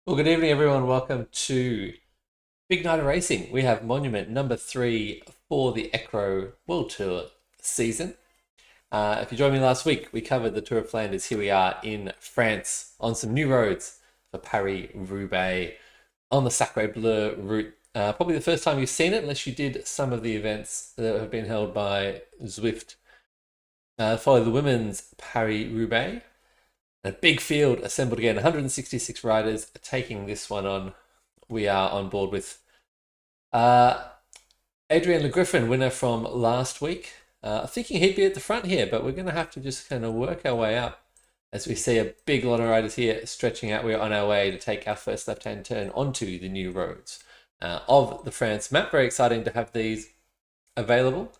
Well, good evening, everyone. Welcome to Big Night of Racing. We have Monument number 3 for the ECRO World Tour season. If you joined me last week, we covered the Tour of Flanders. Here we are in France on some new roads for Paris, Roubaix, on the Sacre Bleu route. Probably the first time you've seen it, unless you did some of the events that have been held by Zwift. Follow the women's Paris Roubaix. A big field assembled again, 166 riders taking this one on. We are on board with uh, Adrian Le Griffin, winner from last week. Thinking he'd be at the front here, but we're going to have to just kind of work our way up as we see a big lot of riders here stretching out. We're on our way to take our first left-hand turn onto the new roads of the France map. Very exciting to have these available.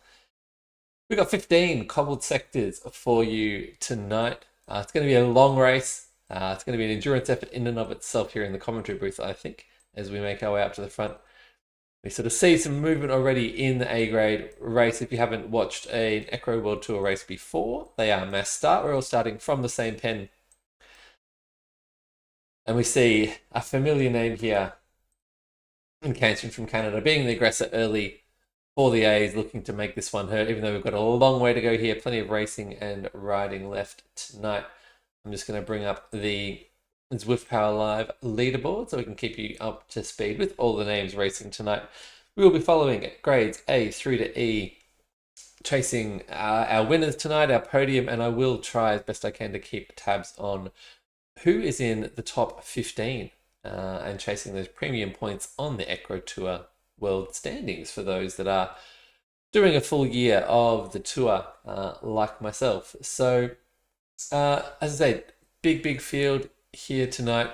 We've got 15 cobbled sectors for you tonight. It's going to be a long race. It's going to be an endurance effort in and of itself here in the commentary booth, I think, as we make our way up to the front. We sort of see some movement already in the A-grade race. If you haven't watched an ECRO World Tour race before, they are mass start. We're all starting from the same pen. And we see a familiar name here in Canton from Canada, being the aggressor early for the A's, looking to make this one hurt, even though we've got a long way to go here. Plenty of racing and riding left tonight. I'm just going to bring up the Zwift Power Live leaderboard so we can keep you up to speed with all the names racing tonight. We will be following grades A through to E, chasing our winners tonight, our podium, and I will try as best I can to keep tabs on who is in the top 15 and chasing those premium points on the ECRO Tour World standings for those that are doing a full year of the tour like myself. So as I said, big field here tonight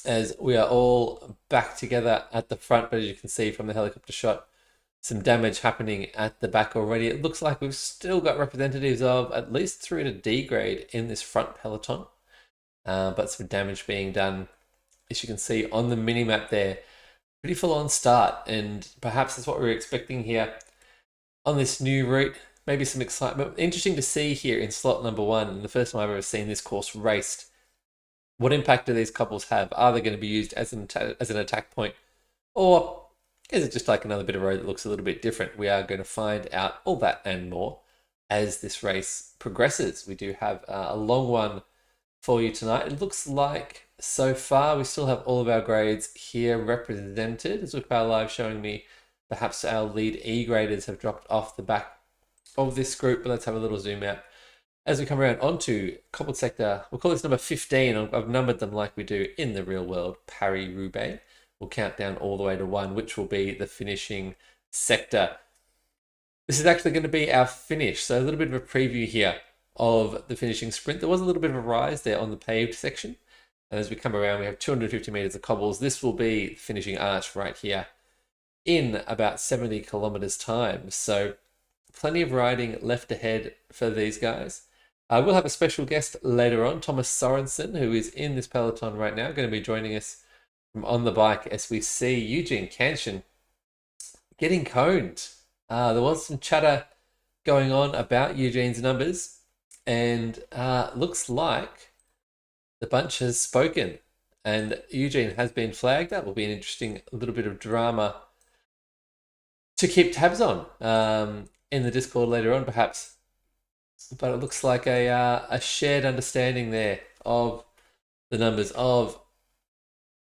as we are all back together at the front, but as you can see from the helicopter shot, some damage happening at the back already. It looks like we've still got representatives of at least through to D grade in this front peloton, but some damage being done, as you can see on the mini map there. Pretty full on start, and perhaps that's what we were expecting here on this new route. Maybe some excitement. Interesting to see here in slot number 1, the first time I've ever seen this course raced. What impact do these couples have? Are they going to be used as an attack point? Or is it just like another bit of road that looks a little bit different? We are going to find out all that and more as this race progresses. We do have a long one for you tonight. It looks like so far we still have all of our grades here represented. As with Power Live showing me perhaps our lead E graders have dropped off the back of this group, but let's have a little zoom out as we come around onto cobbled sector. We'll call this number 15. I've numbered them like we do in the real world. Paris Roubaix. We'll count down all the way to 1, which will be the finishing sector. This is actually going to be our finish, so a little bit of a preview here of the finishing sprint. There was a little bit of a rise there on the paved section, and as we come around we have 250 meters of cobbles. This will be the finishing arch right here in about 70 kilometers time, so plenty of riding left ahead for these guys. We'll have a special guest later on, Thomas Sorensen, who is in this peloton right now, going to be joining us from on the bike as we see Eugene Cancian getting coned. There was some chatter going on about Eugene's numbers, and looks like the bunch has spoken and Eugene has been flagged. That will be an interesting little bit of drama to keep tabs on in the Discord later on, perhaps. But it looks like a shared understanding there of the numbers of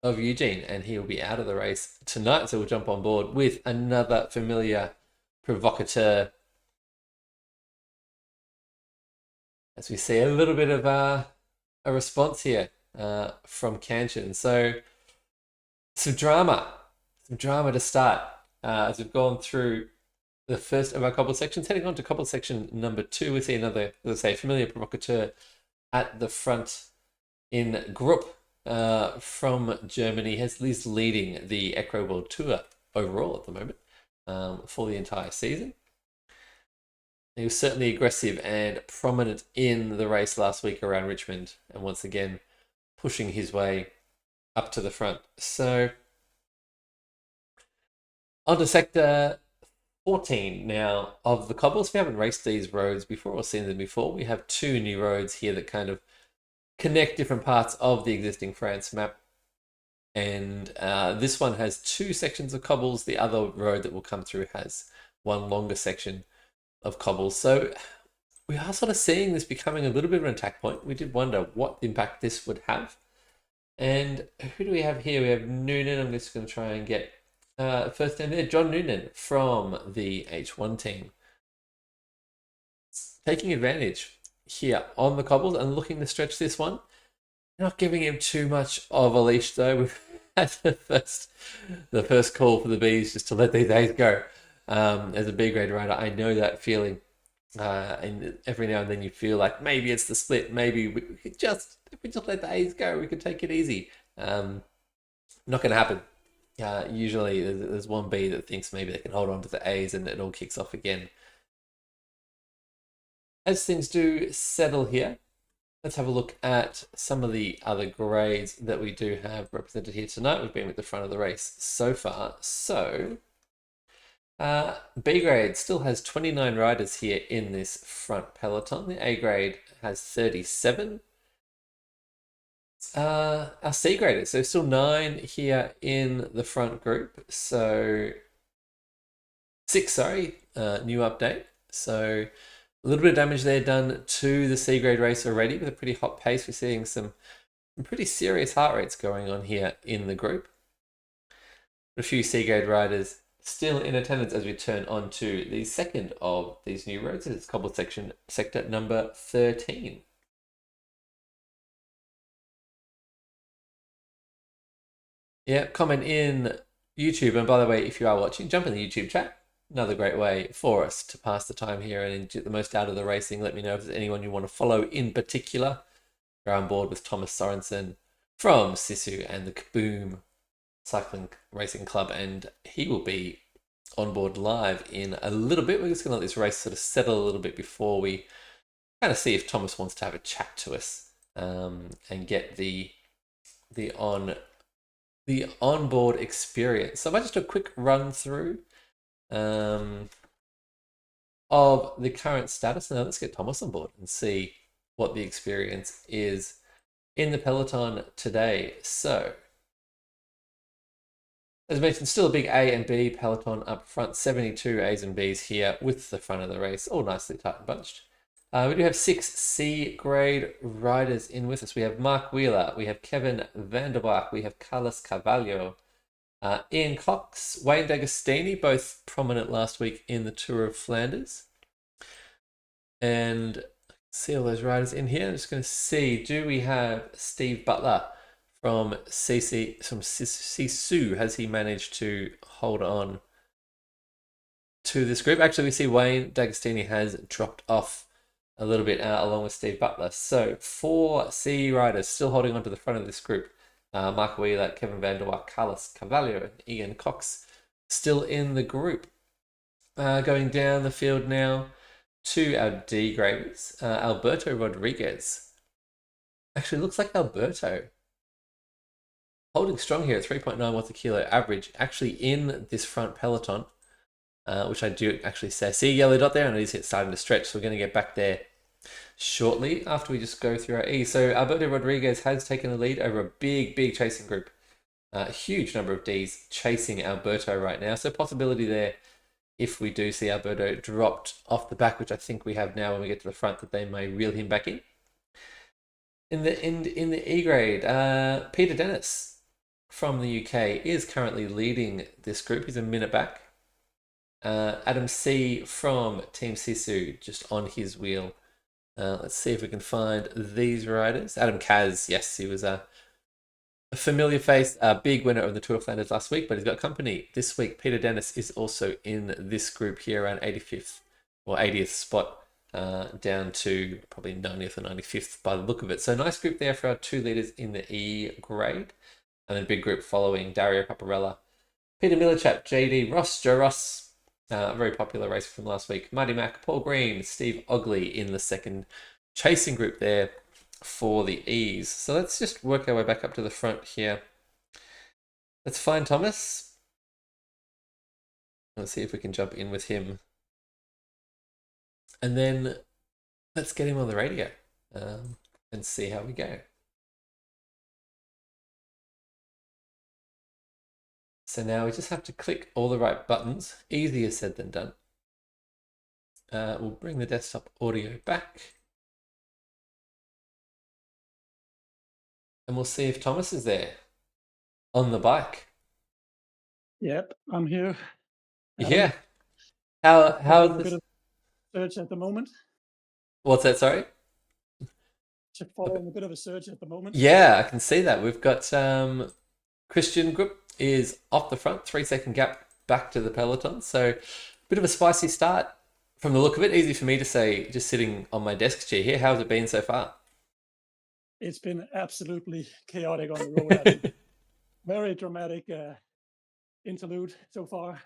Eugene, and he will be out of the race tonight. So we'll jump on board with another familiar provocateur as we see a little bit of a response here from Cancian. So some drama to start as we've gone through the first of our cobbled sections. Heading on to cobbled section number 2, we see another, let's say, familiar provocateur at the front in Group from Germany. He's leading the ECRO World Tour overall at the moment for the entire season. He was certainly aggressive and prominent in the race last week around Richmond, and once again pushing his way up to the front. So onto sector 14 now of the cobbles. We haven't raced these roads before or seen them before. We have 2 new roads here that kind of connect different parts of the existing France map. And this one has 2 sections of cobbles. The other road that will come through has one longer section of cobbles. So we are sort of seeing this becoming a little bit of an attack point. We did wonder what impact this would have. And who do we have here? We have Noonan. I'm just going to try and get first name there. John Noonan from the H1 team. Taking advantage here on the cobbles and looking to stretch this one. Not giving him too much of a leash though. We've had the first call for the bees just to let these A's go. As a B grade rider, I know that feeling. And every now and then you feel like maybe it's the split. Maybe we could just, if we just let the A's go, we could take it easy. Not going to happen. Usually there's one B that thinks maybe they can hold on to the A's and it all kicks off again. As things do settle here, let's have a look at some of the other grades that we do have represented here tonight. We've been with the front of the race so far. So B grade still has 29 riders here in this front peloton. The A grade has 37. Our C grade, so still 9 here in the front group. So 6, sorry, new update. So a little bit of damage there done to the C grade race already with a pretty hot pace. We're seeing some pretty serious heart rates going on here in the group. A few C grade riders still in attendance as we turn on to the second of these new roads. It's cobble section, sector number 13. Yeah, comment in YouTube. And by the way, if you are watching, jump in the YouTube chat. Another great way for us to pass the time here and get the most out of the racing. Let me know if there's anyone you want to follow in particular. We're on board with Thomas Sorensen from Sisu and the Kaboom Cycling Racing Club, and he will be on board live in a little bit. We're just going to let this race sort of settle a little bit before we kind of see if Thomas wants to have a chat to us and get the onboard experience. So I might just do a quick run through of the current status. Now let's get Thomas on board and see what the experience is in the peloton today. So as mentioned, still a big A and B peloton up front, 72 A's and B's here with the front of the race, all nicely tight and bunched. We do have 6 C grade riders in with us. We have Mark Wheeler, we have Kevin Vandermark, we have Carlos Carvalho, Ian Cox, Wayne D'Agostini, both prominent last week in the Tour of Flanders. And see all those riders in here. I'm just going to see, do we have Steve Butler from Sisu? Has he managed to hold on to this group? Actually, we see Wayne D'Agostini has dropped off a little bit along with Steve Butler. So 4 C riders still holding on to the front of this group. Mark Wheeler, Kevin Vandermark, Carlos Carvalho, and Ian Cox still in the group. Going down the field now to our D graders. Alberto Rodriguez. Actually, looks like Alberto holding strong here at 3.9 watts a kilo average, actually in this front peloton, which I do actually say. See a yellow dot there, and it is starting to stretch, so we're going to get back there shortly after we just go through our E. So Alberto Rodriguez has taken the lead over a big chasing group. A huge number of Ds chasing Alberto right now, so possibility there if we do see Alberto dropped off the back, which I think we have now when we get to the front, that they may reel him back in. In the E grade, Peter Dennis from the UK is currently leading this group. He's a minute back. Adam C from Team Sisu just on his wheel. Let's see if we can find these riders. Adam Kaz, yes, he was a familiar face, a big winner of the Tour of Flanders last week, but he's got company this week. Peter Dennis is also in this group here, around 85th or 80th spot, down to probably 90th or 95th by the look of it. So nice group there for our 2 leaders in the E grade. And then big group following Dario Paparella, Peter Millerchap, JD Ross, Joe Ross, very popular racer from last week, Marty Mack, Paul Green, Steve Ogley in the second chasing group there for the E's. So let's just work our way back up to the front here. Let's find Thomas. Let's see if we can jump in with him. And then let's get him on the radio and see how we go. So now we just have to click all the right buttons. Easier said than done. We'll bring the desktop audio back. And we'll see if Thomas is there on the bike. Yep, I'm here. Yeah. How's A bit this? of surge at the moment. What's that? Sorry. Just following a bit of a surge at the moment. Yeah, I can see that. We've got Christian Group is off the front, 3 second gap back to the peloton. So bit of a spicy start from the look of it. Easy for me to say, just sitting on my desk chair here. How's it been so far? It's been absolutely chaotic on the road. I think. Very dramatic interlude so far.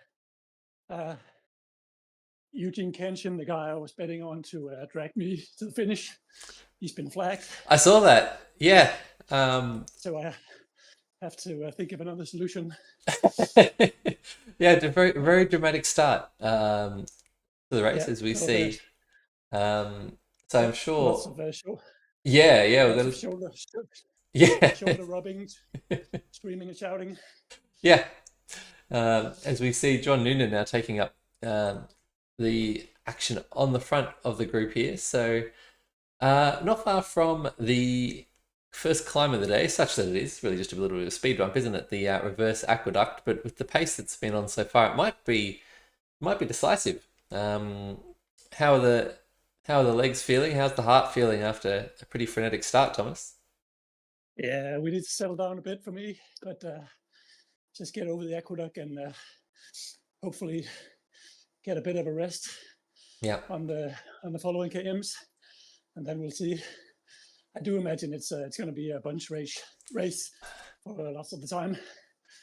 Eugene Kenshin, the guy I was betting on to drag me to the finish, he's been flagged. I saw that. Yeah. So I have to think of another solution. Yeah, it's a very, very dramatic start to the race, as we see. So I'm sure. Lots of Yeah, we're lots gonna. of Yeah, shoulder rubbing, screaming and shouting. yeah. As we see John Noonan now taking up the action on the front of the group here. So not far from the first climb of the day, such that it is really just a little bit of a speed bump, isn't it? The reverse aqueduct, but with the pace that's been on so far, it might be decisive. How are the legs feeling? How's the heart feeling after a pretty frenetic start, Thomas? Yeah, we need to settle down a bit for me, but just get over the aqueduct and hopefully get a bit of a rest. Yeah. On the following KMs, and then we'll see. I do imagine it's going to be a bunch race for lots of the time.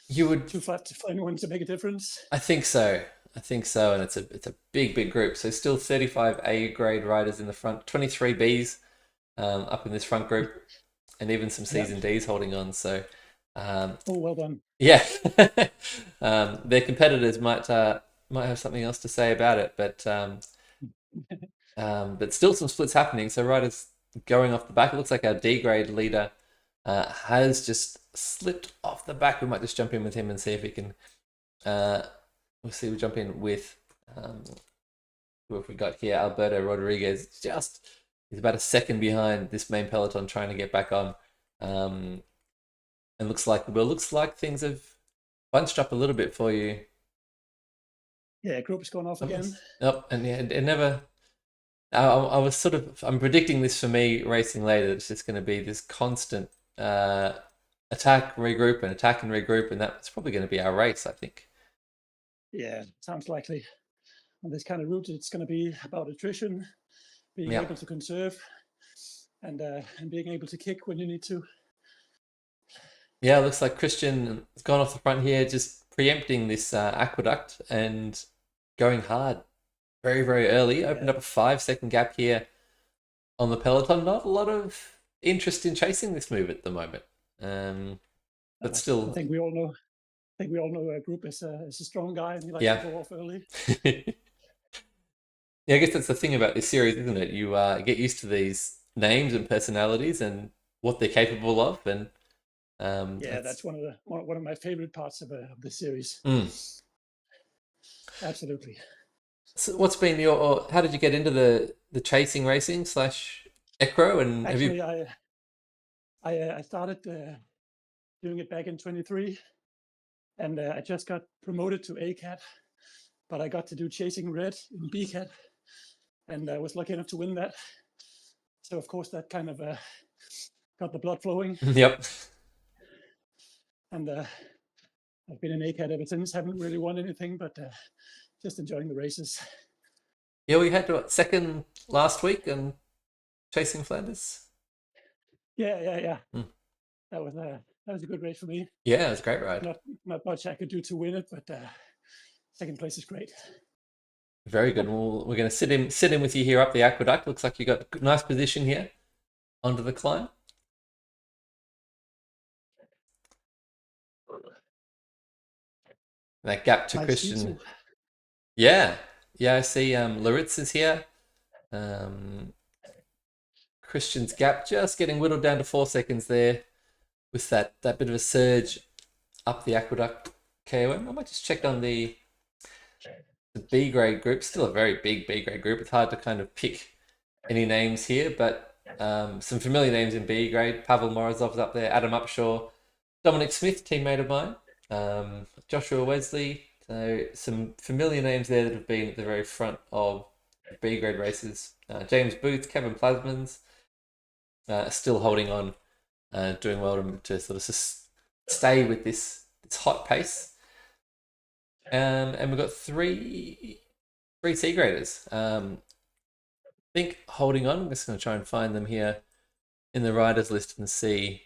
You would too flat for anyone to make a difference. I think so, and it's a big group. So still 35 A grade riders in the front, 23 Bs up in this front group, and even some Cs and Ds holding on. So, well done. Yeah, their competitors might have something else to say about it, but still some splits happening. So riders going off the back. It looks like our D grade leader has just slipped off the back. We might just jump in with him and see if he can. We'll see. We'll jump in with who have we got here? Alberto Rodriguez. He's about a second behind this main peloton, trying to get back on. And looks like things have bunched up a little bit for you. Yeah, group's gone off again. Nope, and yeah, it never. I was I'm predicting this for me racing later. It's just going to be this constant attack, regroup, and attack and regroup, and that's probably going to be our race, I think. Yeah, sounds likely. On this kind of route, it's going to be about attrition, being able to conserve, and being able to kick when you need to. Yeah, it looks like Christian has gone off the front here, just preempting this aqueduct and going hard very, very early. Opened up a 5 second gap here on the peloton. Not a lot of interest in chasing this move at the moment, but still. I think we all know. A group is a strong guy, and he likes to go off early. Yeah, I guess that's the thing about this series, isn't it? You get used to these names and personalities and what they're capable of, and that's one of my favorite parts of the series. Absolutely. So what's been how did you get into the chasing racing / ECRO? And actually, have you... I started doing it back in 23, and I just got promoted to ACAT, but I got to do Chasing Red in BCAT, and I was lucky enough to win that. So of course that kind of got the blood flowing. Yep. And I've been in ACAT ever since. Haven't really won anything, but just enjoying the races. Yeah, we had second last week and Chasing Flanders. Yeah. That was a good race for me. Yeah, it was a great ride. Not much I could do to win it, but second place is great. Very good. Well, we're going to sit in with you here up the aqueduct. Looks like you got a nice position here onto the climb. That gap to nice Christian. Yeah, I see. Loritz is here. Christian's gap just getting whittled down to 4 seconds there, with that bit of a surge up the aqueduct KOM. I might just check on the B grade group. Still a very big B grade group. It's hard to kind of pick any names here, but some familiar names in B grade. Pavel Morozov's up there, Adam Upshaw, Dominic Smith, teammate of mine, Joshua Wesley. So some familiar names there that have been at the very front of B grade races. James Booth, Kevin Plasmans, still holding on, doing well to sort of stay with this hot pace. And we've got three C graders. I think holding on. I'm just going to try and find them here in the riders list and see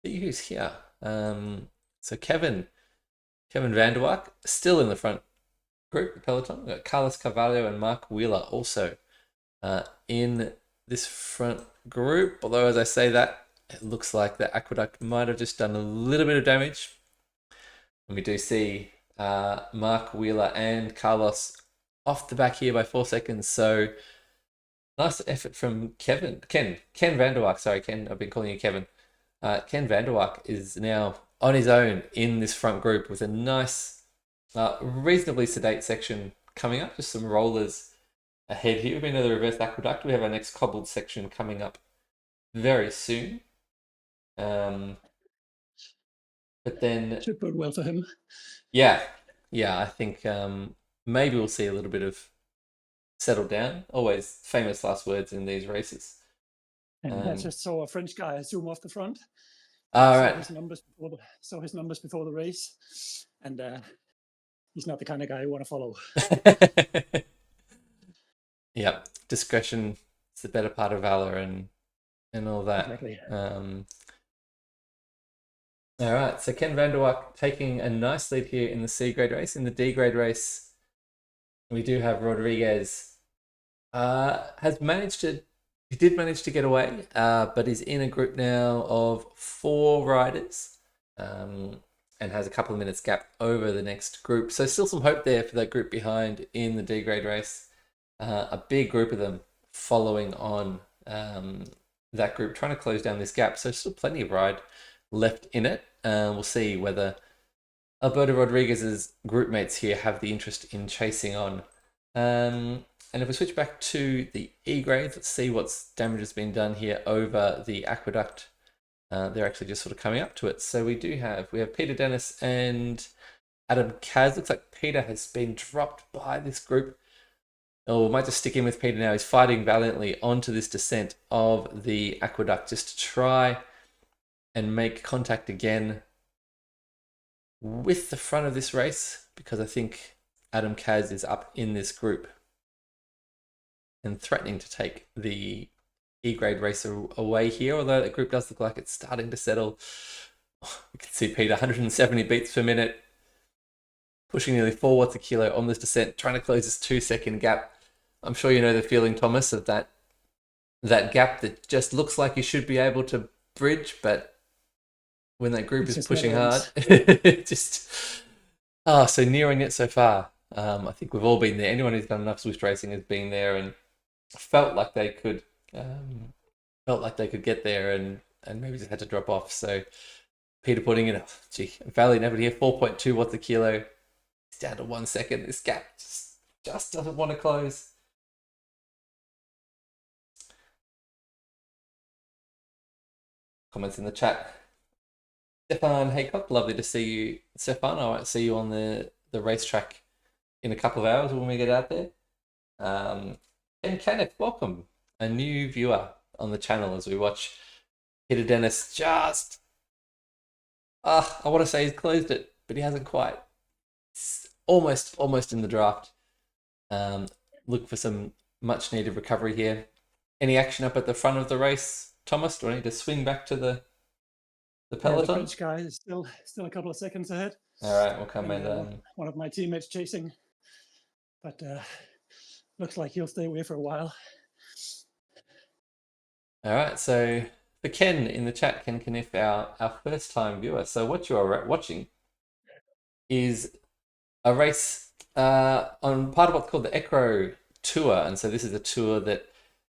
who's here. So Kevin Vanderwijk still in the front group, the peloton. We've got Carlos Carvalho and Mark Wheeler also in this front group. Although, as I say that, it looks like the Aqueduct might have just done a little bit of damage. And we do see Mark Wheeler and Carlos off the back here by 4 seconds. So nice effort from Ken Vanderwijk. Sorry, Ken, I've been calling you Kevin. Ken Vanderwijk is now on his own in this front group with a nice, reasonably sedate section coming up. Just some rollers ahead here. We've been to the reverse aqueduct. We have our next cobbled section coming up very soon. But then should bode well for him. Yeah, I think maybe we'll see a little bit of settle down. Always famous last words in these races. And I just saw a French guy zoom off the front. All right. Saw his numbers before the race, and he's not the kind of guy you want to follow. Yeah, discretion is the better part of valor, and all that. Exactly. All right, so Ken Vanderwijk taking a nice lead here in the C grade race. In the D grade race, we do have Rodriguez. He did manage to get away, but is in a group now of 4 riders, and has a couple of minutes gap over the next group. So still some hope there for that group behind in the D grade race. A big group of them following on that group, trying to close down this gap. So still plenty of ride left in it. We'll see whether Alberto Rodriguez's group mates here have the interest in chasing on. And if we switch back to the E grades, let's see what damage has been done here over the aqueduct. They're actually just sort of coming up to it. So we have Peter Dennis and Adam Kaz. Looks like Peter has been dropped by this group. Oh, we might just stick in with Peter now. He's fighting valiantly onto this descent of the aqueduct just to try and make contact again with the front of this race, because I think Adam Kaz is up in this group and threatening to take the E-grade racer away here, although that group does look like it's starting to settle. You can see Peter, 170 beats per minute, pushing nearly 4 watts a kilo on this descent, trying to close this 2-second gap. I'm sure you know the feeling, Thomas, of that gap that just looks like you should be able to bridge, but when that group is pushing hard, so nearing it so far. I think we've all been there. Anyone who's done enough Zwift racing has been there and felt like they could get there and maybe just had to drop off. So Peter putting in Valley never here, 4.2 watts a kilo. It's down to 1 second. This gap just doesn't want to close. Comments in the chat. Stefan Haycock, lovely to see you. Stefan, I might see you on the racetrack in a couple of hours when we get out there. And Kenneth, welcome. A new viewer on the channel as we watch Peter Dennis just... I want to say he's closed it, but he hasn't quite. It's almost in the draft. Look for some much needed recovery here. Any action up at the front of the race, Thomas? Do I need to swing back to the peloton? The French guy is still a couple of seconds ahead. All right, we'll come in. One of my teammates chasing, but looks like he'll stay away for a while. All right, so for Ken in the chat, Ken Kniff, our first time viewer. So what you are watching is a race on part of what's called the ECRO tour. And so this is a tour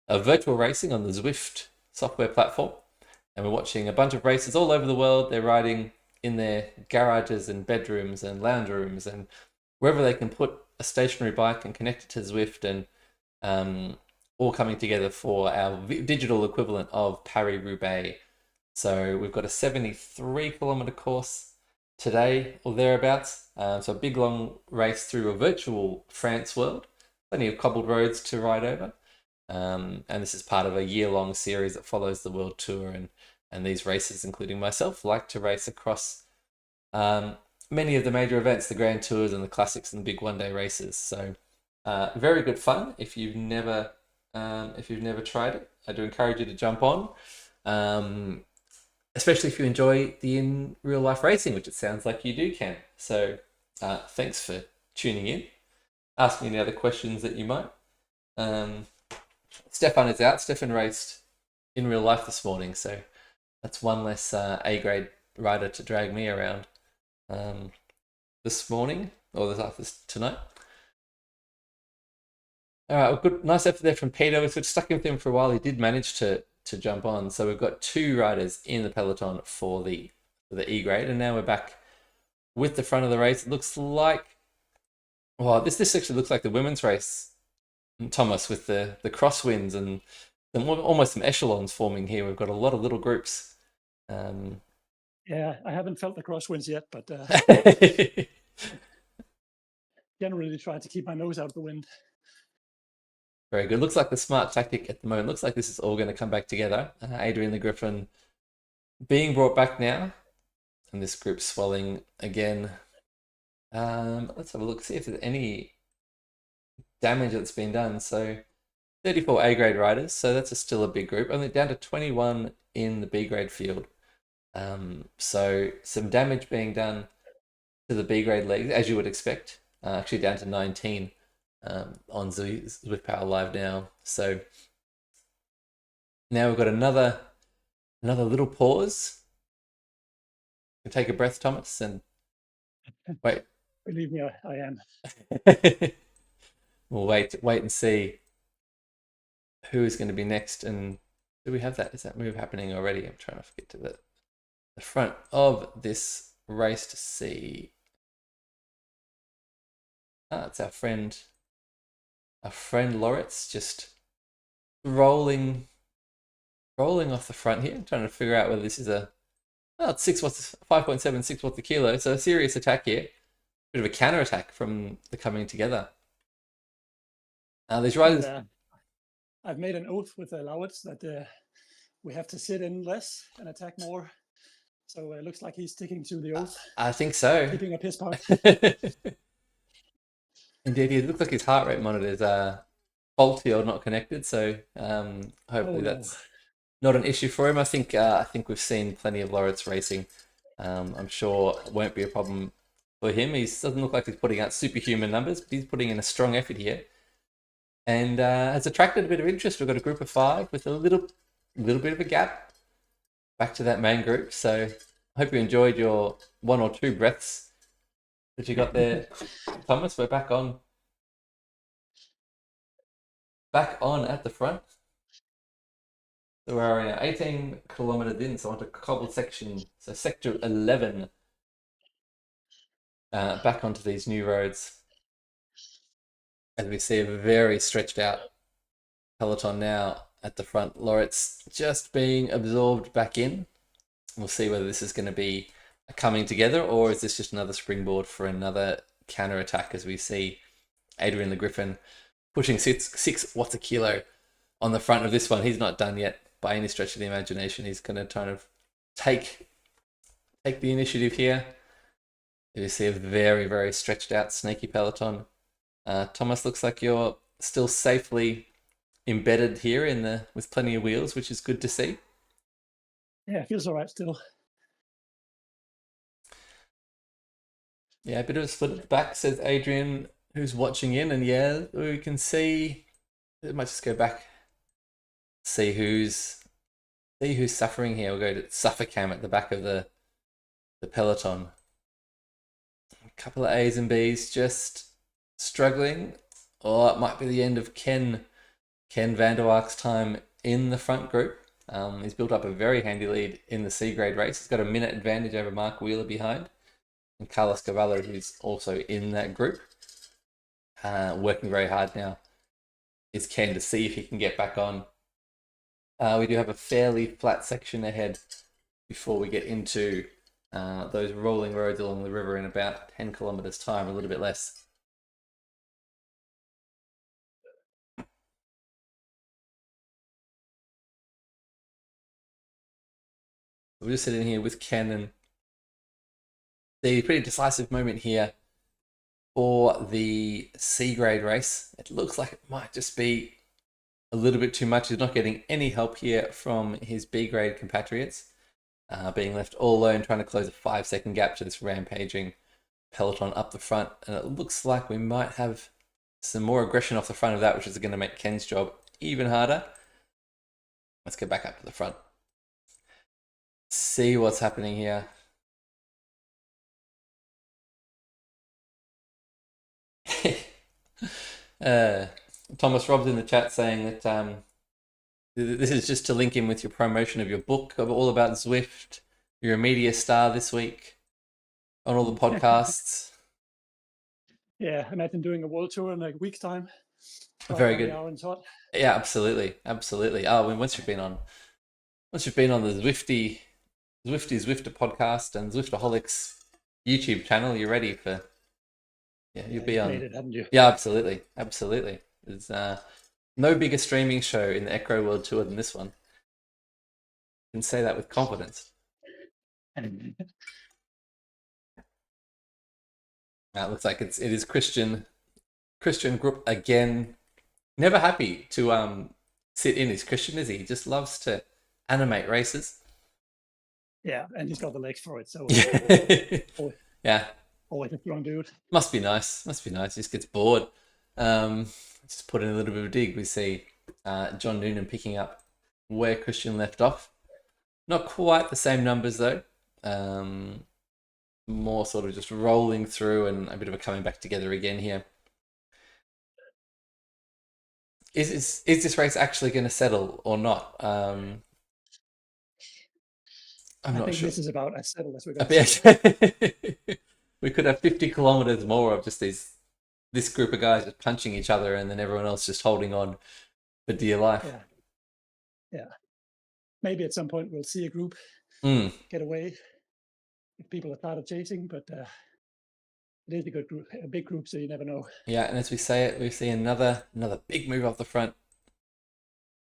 virtual racing on the Zwift software platform. And we're watching a bunch of races all over the world. They're riding in their garages and bedrooms and lounge rooms and wherever they can put a stationary bike and connect it to Zwift, and all coming together for our digital equivalent of Paris-Roubaix. So we've got a 73-kilometer course today or thereabouts. So a big long race through a virtual France world. Plenty of cobbled roads to ride over. And this is part of a year-long series that follows the World Tour, and these races, including myself, like to race across many of the major events, the Grand Tours and the Classics and the big one-day races. So very good fun. If you've never tried it, I do encourage you to jump on, especially if you enjoy the in real life racing, which it sounds like you do, Ken. So thanks for tuning in. Ask me any other questions that you might. Stefan is out. Stefan raced in real life this morning, so that's one less A-grade rider to drag me around this morning, or tonight. All right, well, good, nice effort there from Peter. We've stuck with him for a while. He did manage to jump on, so we've got 2 riders in the peloton for the E-grade, and now we're back with the front of the race. It looks like, well, this actually looks like the women's race, Thomas, with the crosswinds and almost some echelons forming here. We've got a lot of little groups. Yeah, I haven't felt the crosswinds yet, but generally try to keep my nose out of the wind. Very good. Looks like the smart tactic at the moment. Looks like this is all going to come back together. Adrian the Griffin being brought back now, and this group swelling again. Let's have a look, see if there's any damage that's been done. So 34 A-grade riders, so that's still a big group. Only down to 21 in the B-grade field. So some damage being done to the B-grade legs, as you would expect. Actually down to 19 on Zwift Power Live now. So now we've got another little pause. You take a breath, Thomas, and wait. Believe me, I am. We'll wait and see who is going to be next. And do we have that? Is that move happening already? I'm trying to get to the front of this race to see. It's our friend Loritz just rolling off the front here. I'm trying to figure out whether this is it's 5.7, 6 watts a kilo. So a serious attack here. Bit of a counter attack from the coming together. These riders. I've made an oath with Lauritz that we have to sit in less and attack more. So it looks like he's sticking to the oath. I think so. Keeping up his part. Indeed, it looks like his heart rate monitor is faulty or not connected. So hopefully that's not an issue for him. I think we've seen plenty of Loritz racing. I'm sure it won't be a problem for him. He doesn't look like he's putting out superhuman numbers, but he's putting in a strong effort here, and has attracted a bit of interest. We've got a group of 5 with a little bit of a gap back to that main group. So I hope you enjoyed your 1 or 2 breaths that you got there, Thomas. We're back on at the front. So we're now 18 kilometers in, so onto cobbled section, so sector 11. Back onto these new roads. As we see a very stretched out peloton now at the front. Loritz just being absorbed back in. We'll see whether this is going to be coming together, or is this just another springboard for another counter attack, as we see Adrian the Griffin pushing 6 watts a kilo on the front of this one. He's not done yet by any stretch of the imagination. He's going to kind of take the initiative here. You see a very, very stretched out snaky peloton. Thomas, looks like you're still safely embedded here with plenty of wheels, which is good to see. Yeah, it feels all right still. Yeah, a bit of a split at the back, says Adrian, who's watching in. And yeah, we can see, it might just go back, see who's suffering here. We'll go to Suffocam at the back of the peloton. A couple of A's and B's just struggling. Or it might be the end of Ken van der Waark's time in the front group. He's built up a very handy lead in the C grade race. He's got a minute advantage over Mark Wheeler behind, and Carlos Cavallo, who's also in that group, working very hard now, is keen to see if he can get back on. We do have a fairly flat section ahead before we get into those rolling roads along the river in about 10 kilometers time, a little bit less. We're just sitting here with Ken, and the pretty decisive moment here for the C grade race. It looks like it might just be a little bit too much. He's not getting any help here from his B grade compatriots, being left all alone trying to close a 5-second gap to this rampaging peloton up the front. And it looks like we might have some more aggression off the front of that, which is going to make Ken's job even harder. Let's get back up to the front. See what's happening here. Thomas Rob's in the chat saying that this is just to link in with your promotion of your book all about Zwift. You're a media star this week on all the podcasts. Yeah, imagine doing a world tour in a week's time. Very good. Yeah, absolutely. Oh, I mean, once you've been on the Zwifter podcast and Zwiftaholics YouTube channel, you're ready for. Yeah, you'll be on. Made it, haven't you? Yeah, absolutely. There's no bigger streaming show in the ECRO World Tour than this one. You can say that with confidence. It looks like it is Christian Group again. Never happy to sit in his Christian, is he? He just loves to animate races. Yeah, and he's got the legs for it, so yeah. Always a strong dude. Must be nice. He just gets bored. Just put in a little bit of a dig. We see John Noonan picking up where Christian left off. Not quite the same numbers though. More sort of just rolling through and a bit of a coming back together again here. Is this race actually going to settle or not? I think sure. This is about as settled as we're going to We could have 50 kilometers more of just this group of guys just punching each other and then everyone else just holding on for dear life. Yeah. Maybe at some point we'll see a group get away if people are tired of chasing, but it is a good group, a big group, so you never know. Yeah, and as we say it, we see another big move off the front.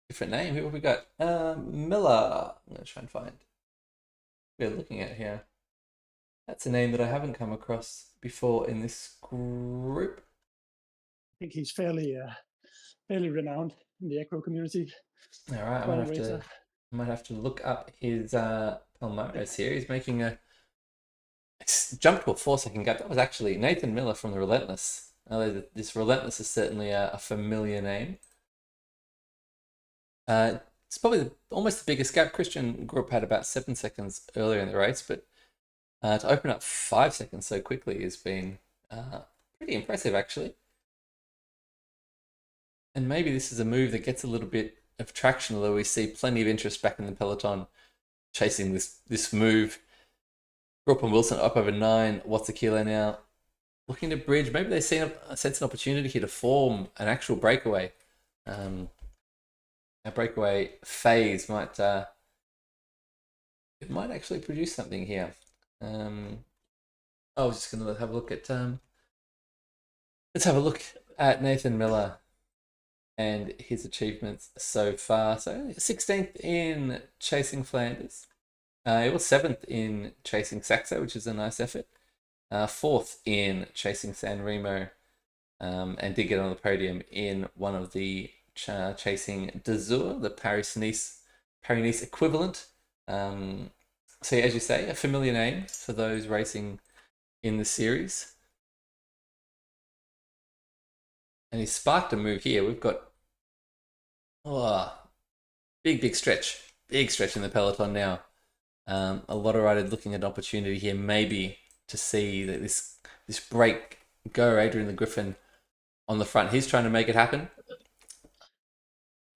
Different name. Who have we got? Miller. I'm going to try and find. We're looking at here. That's a name that I haven't come across before in this group. I think he's fairly renowned in the ECRO community. All right, I might have to look up his Palmares here. He's making a jump to a 4-second gap. That was actually Nathan Miller from the Relentless. This Relentless is certainly a familiar name. It's probably almost the biggest gap. Christian Group had about 7 seconds earlier in the race, but to open up 5 seconds so quickly has been pretty impressive, actually. And maybe this is a move that gets a little bit of traction, although we see plenty of interest back in the peloton chasing this move. Group and Wilson up over 9. What's a kilo now? Looking to bridge. Maybe they sense an opportunity here to form an actual breakaway. A breakaway phase might actually produce something here. I was just going to have a look at let's have a look at Nathan Miller and his achievements so far. So 16th in Chasing Flanders. He was 7th in Chasing Saxo, which is a nice effort. 4th in Chasing San Remo, and did get on the podium in one of the Chasing d'Azur, the Paris-Nice equivalent. So as you say, a familiar name for those racing in the series. And he sparked a move here. We've got big stretch in the peloton now. A lot of riders looking at an opportunity here, maybe to see that this break go. Adrian the Griffin on the front. He's trying to make it happen.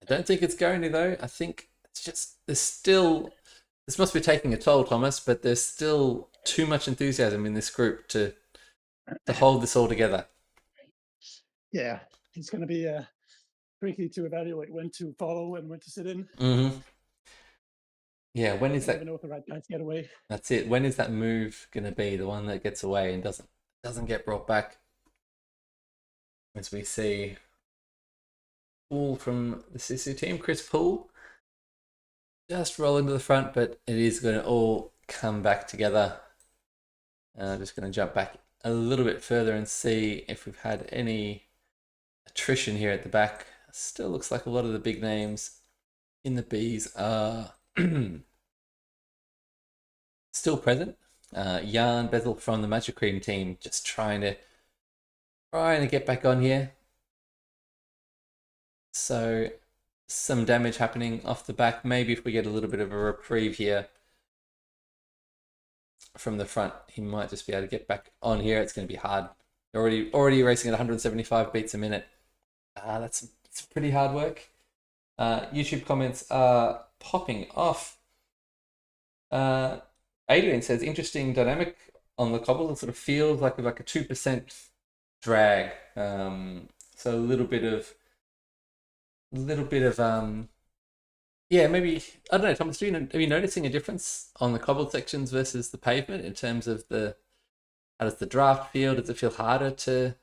I don't think it's going to though. I think it's just this must be taking a toll, Thomas, but there's still too much enthusiasm in this group to hold this all together. Yeah, it's going to be tricky to evaluate when to follow and when to sit in. Mm-hmm. Yeah, when is You that? never know if the right guys get away. That's it. When is that move going to be the one that gets away and doesn't get brought back? As we see Poole from the Sisu team, Chris Poole, just roll into the front, but it is going to all come back together. Just going to jump back a little bit further and see if we've had any attrition here at the back. Still looks like a lot of the big names in the Bs are still present. Jan Bezel from the Magic Cream team just trying to get back on here. So some damage happening off the back. Maybe if we get a little bit of a reprieve here from the front, he might just be able to get back on here. It's going to be hard. Already racing at 175 beats a minute. That's pretty hard work. YouTube comments are popping off. Adrian says, interesting dynamic on the cobble. It sort of feels like a 2% drag. So a little bit of yeah, maybe, I don't know, Thomas, are you noticing a difference on the cobbled sections versus the pavement in terms of how does the draft feel? Does it feel harder to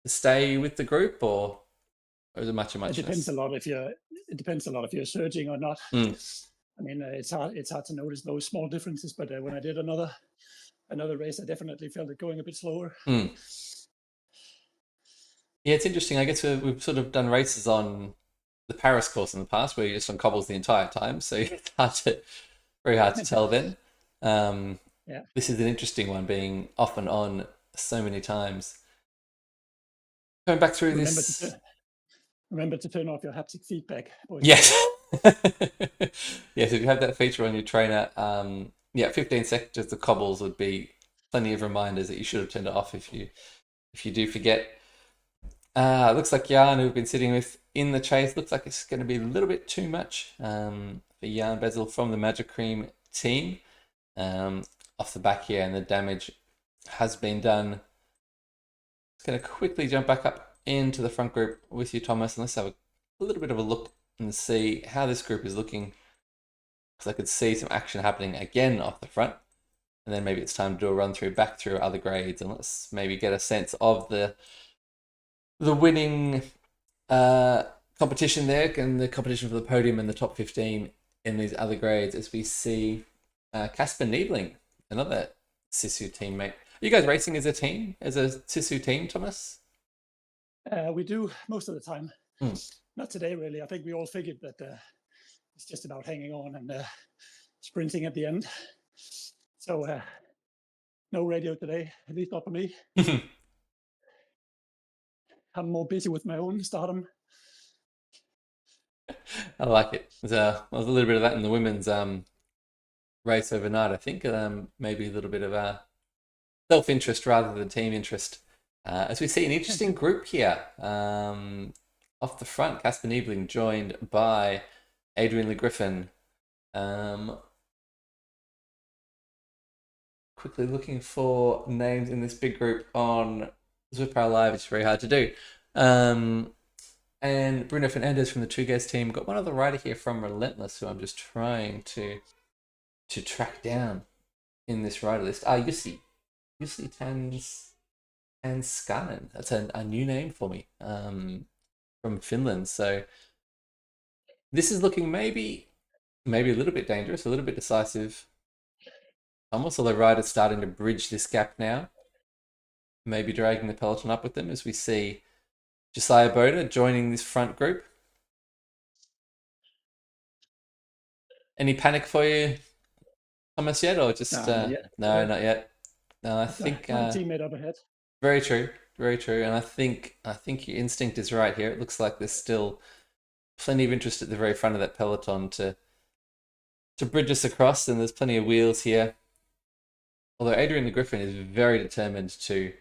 stay with the group, or is it much? It depends a lot if you're surging or not. I mean, it's hard to notice those small differences, but when I did another race, I definitely felt it going a bit slower. Yeah, it's interesting. I guess we've sort of done races on the Paris course in the past where you're just on cobbles the entire time, so it's very hard to tell then. Yeah. This is an interesting one, being off and on so many times. Going back through this. Remember to turn off your haptic feedback, boys. Yes. Yes, if you have that feature on your trainer, 15 seconds of cobbles would be plenty of reminders that you should have turned it off if you do forget. Looks like Jan, who we've been sitting with in the chase, looks like it's going to be a little bit too much for Jan Bezel from the Magic Cream team. Off the back here, and the damage has been done. Just going to quickly jump back up into the front group with you, Thomas, and let's have a little bit of a look and see how this group is looking, because I could see some action happening again off the front, and then maybe it's time to do a run through back through other grades, and let's maybe get a sense of the winning competition there, and the competition for the podium and the top 15 in these other grades, as we see Casper Niebling, another Sisu teammate. Are you guys racing as a team, as a Sisu team, Thomas? We do most of the time. Not today, really. I think we all figured that it's just about hanging on and sprinting at the end. So no radio today, at least not for me. I'm more busy with my own stardom. I like it. There was a little bit of that in the women's race overnight. I think maybe a little bit of self-interest rather than team interest. As we see an interesting group here. Off the front, Casper Niebling joined by Adrian Le Griffin. Quickly looking for names in this big group on Zwift Power Live. It's very hard to do. And Bruno Fernandez from the Two Guys team. Got one other rider here from Relentless, who I'm just trying to track down in this rider list. Jussi Tanskanen. That's a new name for me. From Finland. So this is looking maybe a little bit dangerous, a little bit decisive. Almost all the riders starting to bridge this gap now. Maybe dragging the peloton up with them, as we see Josiah Boda joining this front group. Any panic for you, Thomas, yet, or just no, not yet. No, I think my teammate up ahead. Very true, very true. And I think your instinct is right here. It looks like there's still plenty of interest at the very front of that peloton to bridge us across, and there's plenty of wheels here. Although Adrian Le Griffin is very determined to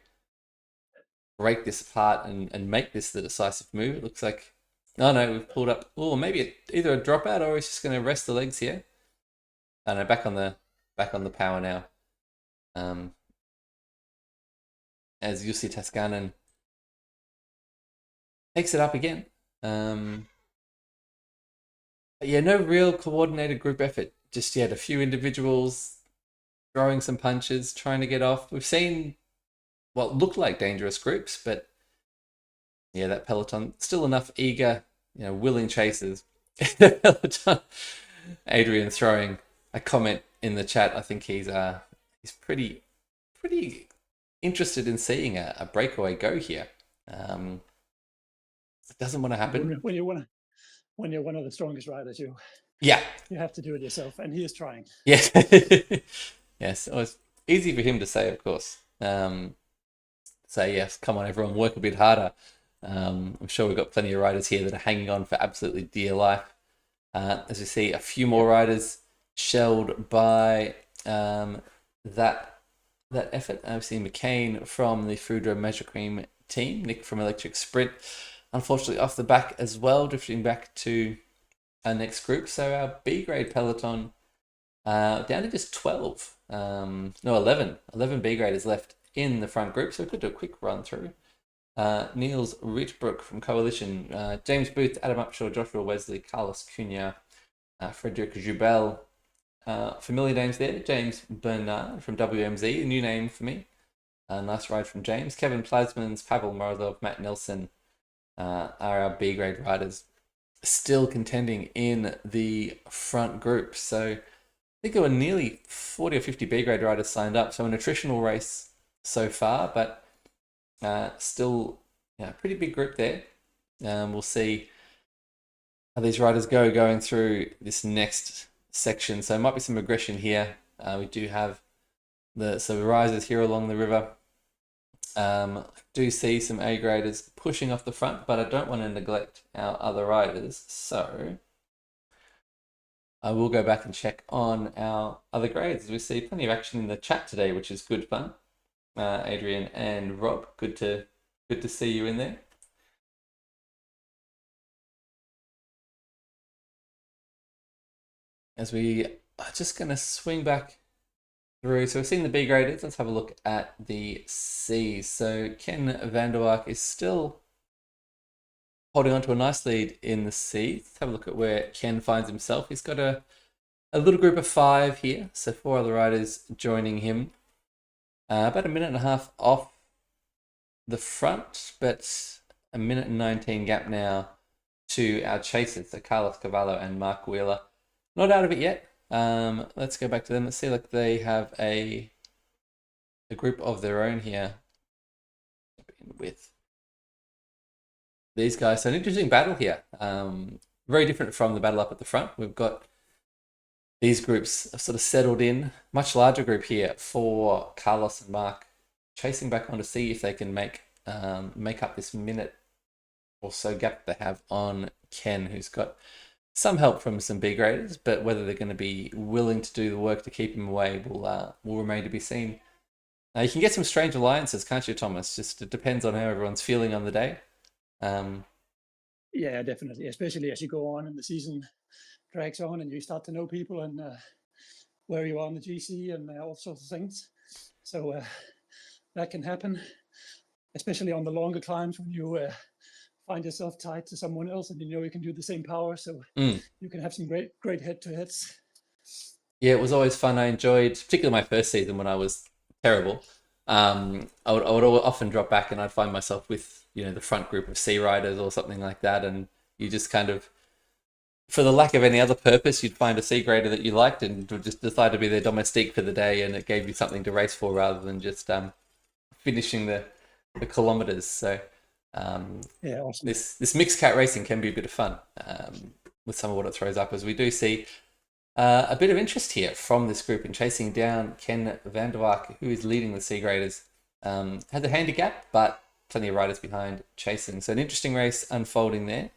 break this apart and make this the decisive move. It looks like No, no, we've pulled up. Oh, maybe either a dropout or he's just going to rest the legs here. I know, back on the power now. As Jussi Taskanen takes it up again. But yeah, no real coordinated group effort. Just yet a few individuals throwing some punches, trying to get off. We've seen what looked like dangerous groups, but yeah, that peloton still enough eager, willing chasers. Peloton. Adrian throwing a comment in the chat. I think he's pretty interested in seeing a breakaway go here. It doesn't want to happen. When you're one of the strongest riders, you have to do it yourself, and he is trying. Yes, yes. Oh, it's easy for him to say, of course. Say yes, come on, everyone, work a bit harder. I'm sure we've got plenty of riders here that are hanging on for absolutely dear life. As we see, a few more riders shelled by that effort. I've seen McCain from the Foudre Measure Cream team, Nick from Electric Sprint, unfortunately off the back as well, drifting back to our next group. So our B grade peloton down to just 12, 11 B graders left in the front group. So we could do a quick run through. Niels Ritbrook from Coalition, James Booth, Adam Upshaw, Joshua Wesley, Carlos Cunha, Frederic Jubel. Familiar names there. James Bernard from WMZ, a new name for me. Nice ride from James. Kevin Plasmans, Pavel Morozov, Matt Nelson are our B grade riders still contending in the front group. So I think there were nearly 40 or 50 B grade riders signed up. So an attritional race so far, but still pretty big group there. We'll see how these riders going through this next section. So there might be some aggression here. We do have the risers here along the river. I do see some A graders pushing off the front, but I don't want to neglect our other riders. So I will go back and check on our other grades. We see plenty of action in the chat today, which is good fun. Adrian and Rob, good to see you in there. As we are just going to swing back through. So we've seen the B graders. Let's have a look at the C's. So Ken van der Waak is still holding on to a nice lead in the C's. Let's have a look at where Ken finds himself. He's got a little group of 5 here. So 4 other riders joining him. About a minute and a half off the front, but a minute and 19 gap now to our chasers. So Carlos Cavallo and Mark Wheeler. Not out of it yet. Let's go back to them. Let's see, like they have a group of their own here with these guys. So an interesting battle here. Very different from the battle up at the front. We've got these groups have sort of settled in. Much larger group here for Carlos and Mark, chasing back on to see if they can make up this minute or so gap they have on Ken, who's got some help from some B graders, but whether they're going to be willing to do the work to keep him away will remain to be seen. You can get some strange alliances, can't you, Thomas? Just it depends on how everyone's feeling on the day. Yeah, definitely. Especially as you go on and the season drags on and you start to know people and where you are on the GC and all sorts of things. So that can happen, especially on the longer climbs when you find yourself tied to someone else and you can do the same power. So you can have some great head-to-heads. Yeah, it was always fun. I enjoyed, particularly my first season when I was terrible. I would often drop back and I'd find myself with the front group of C riders or something like that, and you just kind of, for the lack of any other purpose, you'd find a C grader that you liked and would just decide to be their domestique for the day, and it gave you something to race for rather than just finishing the kilometers. So yeah, awesome. This mixed cat racing can be a bit of fun with some of what it throws up, as we do see a bit of interest here from this group in chasing down Ken van der Waak, who is leading the C graders. Has a handy gap, but plenty of riders behind chasing. So an interesting race unfolding there.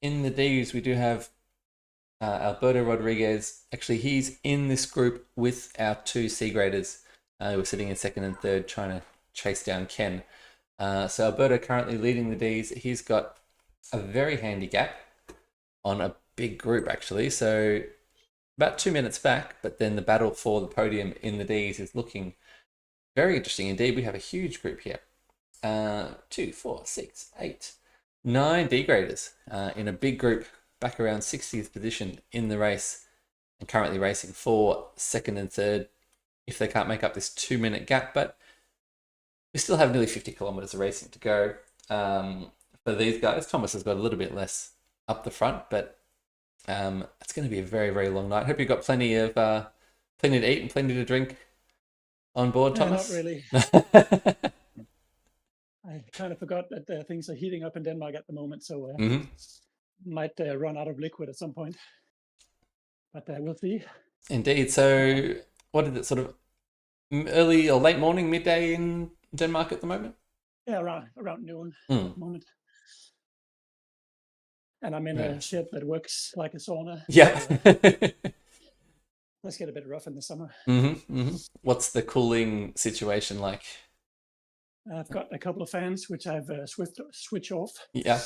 In the Ds, we do have Alberto Rodriguez. Actually, he's in this group with our 2 C graders who are sitting in 2nd and 3rd trying to chase down Ken. So Alberto currently leading the Ds. He's got a very handy gap on a big group, actually. So about 2 minutes back, but then the battle for the podium in the Ds is looking very interesting indeed. We have a huge group here. 2, 4, 6, 8, 9 degraders in a big group back around 60th position in the race and currently racing for second and third if they can't make up this 2-minute gap. But we still have nearly 50 kilometers of racing to go for these guys. Thomas has got a little bit less up the front, but it's going to be a very, very long night. Hope you've got plenty to eat and plenty to drink on board, Thomas. Not really. I kind of forgot that things are heating up in Denmark at the moment, so might run out of liquid at some point. But we'll see. Indeed. So, what is it? Sort of early or late morning, midday in Denmark at the moment? Yeah, around noon at the moment. And I'm in a shed that works like a sauna. Yeah. So, let's get a bit rough in the summer. What's the cooling situation like? I've got a couple of fans which I've switch off. Yeah.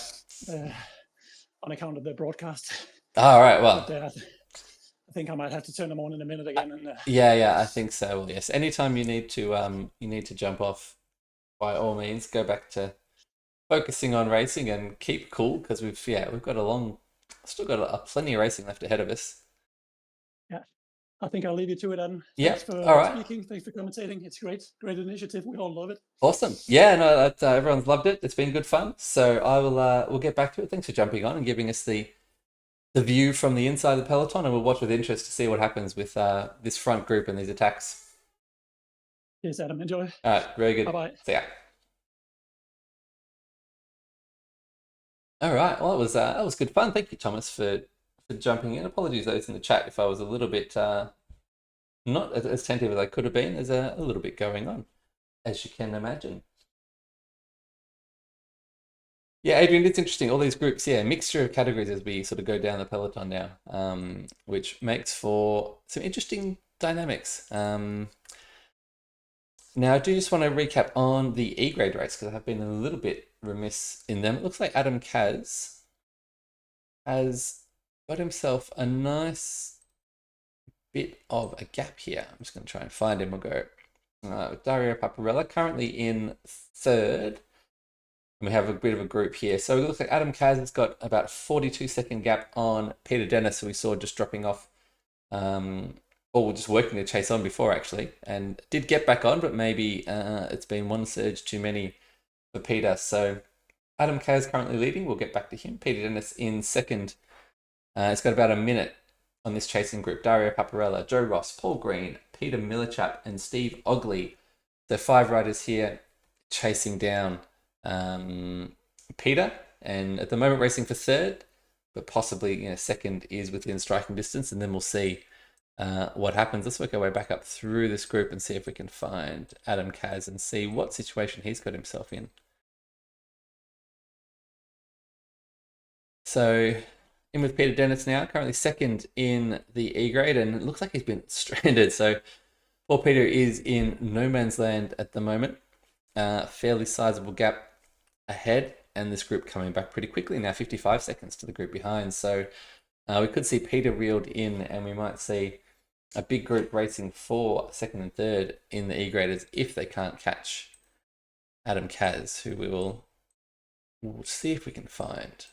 On account of the broadcast. All right. Well, but, I think I might have to turn them on in a minute again. And yeah, I think so. Well, yes. Anytime you need to jump off, by all means, go back to focusing on racing and keep cool, because we've still got plenty of racing left ahead of us. Yeah, I think I'll leave you to it, Adam. Thanks for speaking. Thanks for commentating. It's great initiative. We all love it. Awesome. Yeah, no, everyone's loved it. It's been good fun. So I will we'll get back to it. Thanks for jumping on and giving us the view from the inside of the peloton, and we'll watch with interest to see what happens with this front group and these attacks. Yes, Adam. Enjoy. All right, very good. Bye-bye. See ya. All right. Well, that was good fun. Thank you, Thomas, for jumping in. Apologies those in the chat if I was a little bit not as attentive as I could have been. There's a little bit going on, as you can imagine. Yeah, Adrian, it's interesting. All these groups, mixture of categories as we sort of go down the peloton now, which makes for some interesting dynamics. Now, I do just want to recap on the E-grade race because I've been a little bit remiss in them. It looks like Adam Kaz has got himself a nice bit of a gap here. I'm just going to try and find him. We'll go Dario Paparella, currently in third. And we have a bit of a group here. So it looks like Adam Kaz has got about 42-second gap on Peter Dennis, who we saw just dropping off, or just working to chase on before, actually, and did get back on, but maybe it's been one surge too many for Peter. So Adam Kaz currently leading. We'll get back to him. Peter Dennis in second. It's got about a minute on this chasing group. Dario Paparella, Joe Ross, Paul Green, Peter Millichap, and Steve Ogley. So 5 riders here chasing down Peter, and at the moment racing for third, but possibly second is within striking distance, and then we'll see what happens. Let's work our way back up through this group and see if we can find Adam Kaz and see what situation he's got himself in. So in with Peter Dennis now, currently second in the E grade, and it looks like he's been stranded. So poor Peter is in no man's land at the moment. Fairly sizable gap ahead, and this group coming back pretty quickly now, 55 seconds to the group behind. So we could see Peter reeled in, and we might see a big group racing for second and third in the E-graders if they can't catch Adam Kaz, who we'll see if we can find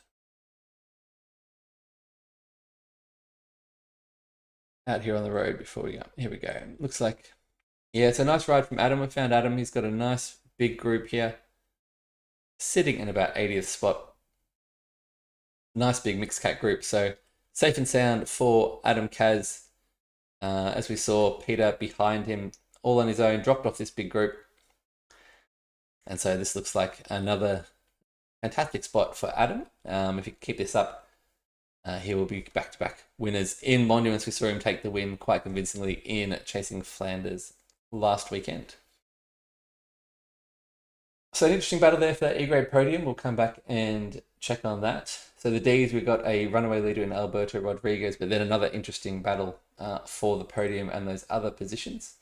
out here on the road before we go. Here we go. Looks like, yeah, it's a nice ride from Adam. We found Adam. He's got a nice big group here, sitting in about 80th spot. Nice big mixed cat group. So safe and sound for Adam Kaz. As we saw, Peter behind him, all on his own, dropped off this big group. And so this looks like another fantastic spot for Adam. If he can keep this up, he will be back-to-back winners in Monuments. We saw him take the win quite convincingly in Chasing Flanders last weekend. So an interesting battle there for that E-grade podium. We'll come back and check on that. So the Ds, we've got a runaway leader in Alberto Rodriguez, but then another interesting battle for the podium and those other positions.